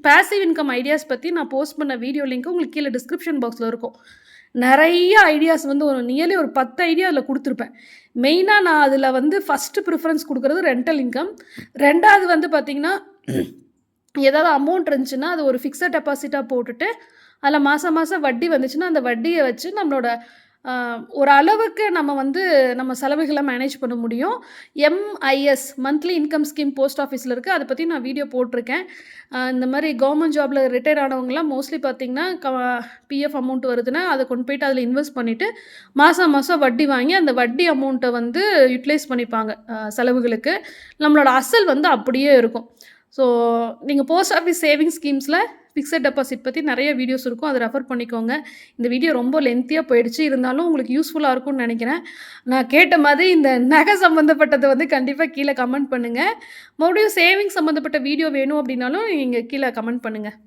பேசிவ் இன்கம் ஐடியாஸ் பற்றி நான் போஸ்ட் பண்ண வீடியோ லிங்க் உங்களுக்கு கீழே டிஸ்கிரிப்ஷன் பாக்ஸில் இருக்கும். நிறைய ஐடியாஸ் வந்து ஒரு நியர்லி ஒரு 10 ஐடியா அதில் கொடுத்துருப்பேன். மெயினாக நான் அதில் வந்து ஃபஸ்ட்டு ப்ரிஃபரன்ஸ் கொடுக்குறது ரெண்டல் இன்கம். ரெண்டாவது வந்து பார்த்திங்கன்னா ஏதாவது அமௌண்ட் இருந்துச்சுன்னா அது ஒரு ஃபிக்ஸட் டெபாசிட்டாக போட்டுட்டு அதில் மாதம் மாதம் வட்டி வந்துச்சுன்னா அந்த வட்டியை வச்சு நம்மளோட ஒரு அளவுக்கு நம்ம வந்து நம்ம செலவுகளை மேனேஜ் பண்ண முடியும். MIS monthly income scheme post ஆஃபீஸில் இருக்குது. அதை பற்றி நான் வீடியோ போட்டிருக்கேன். இந்த மாதிரி கவர்மெண்ட் ஜாபில் ரிட்டையர் ஆனவங்களாம் மோஸ்ட்லி பார்த்திங்கன்னா PF அமௌண்ட் வருதுன்னா அதை கொண்டு போய்ட்டு அதில் இன்வெஸ்ட் பண்ணிவிட்டு மாதம் மாதம் வட்டி வாங்கி அந்த வட்டி அமௌண்ட்டை வந்து யூட்டிலைஸ் பண்ணிப்பாங்க செலவுகளுக்கு. நம்மளோட அசல் வந்து அப்படியே இருக்கும். ஸோ நீங்கள் போஸ்ட் ஆஃபீஸ் சேவிங்ஸ் ஸ்கீம்ஸில் ஃபிக்ஸட் டெபாசிட் பற்றி நிறைய வீடியோஸ் இருக்கும், அதை ரெஃபர் பண்ணிக்கோங்க. இந்த வீடியோ ரொம்ப லென்த்தியாக போயிடுச்சு, இருந்தாலும் உங்களுக்கு யூஸ்ஃபுல்லாக இருக்கும்னு நினைக்கிறேன். நான் கேட்ட மாதிரி இந்த நகை சம்மந்தப்பட்டதை வந்து கண்டிப்பாக கீழே கமெண்ட் பண்ணுங்கள். மறுபடியும் சேவிங்ஸ் சம்மந்தப்பட்ட வீடியோ வேணும் அப்படின்னாலும் நீங்கள் கீழே கமெண்ட் பண்ணுங்கள்.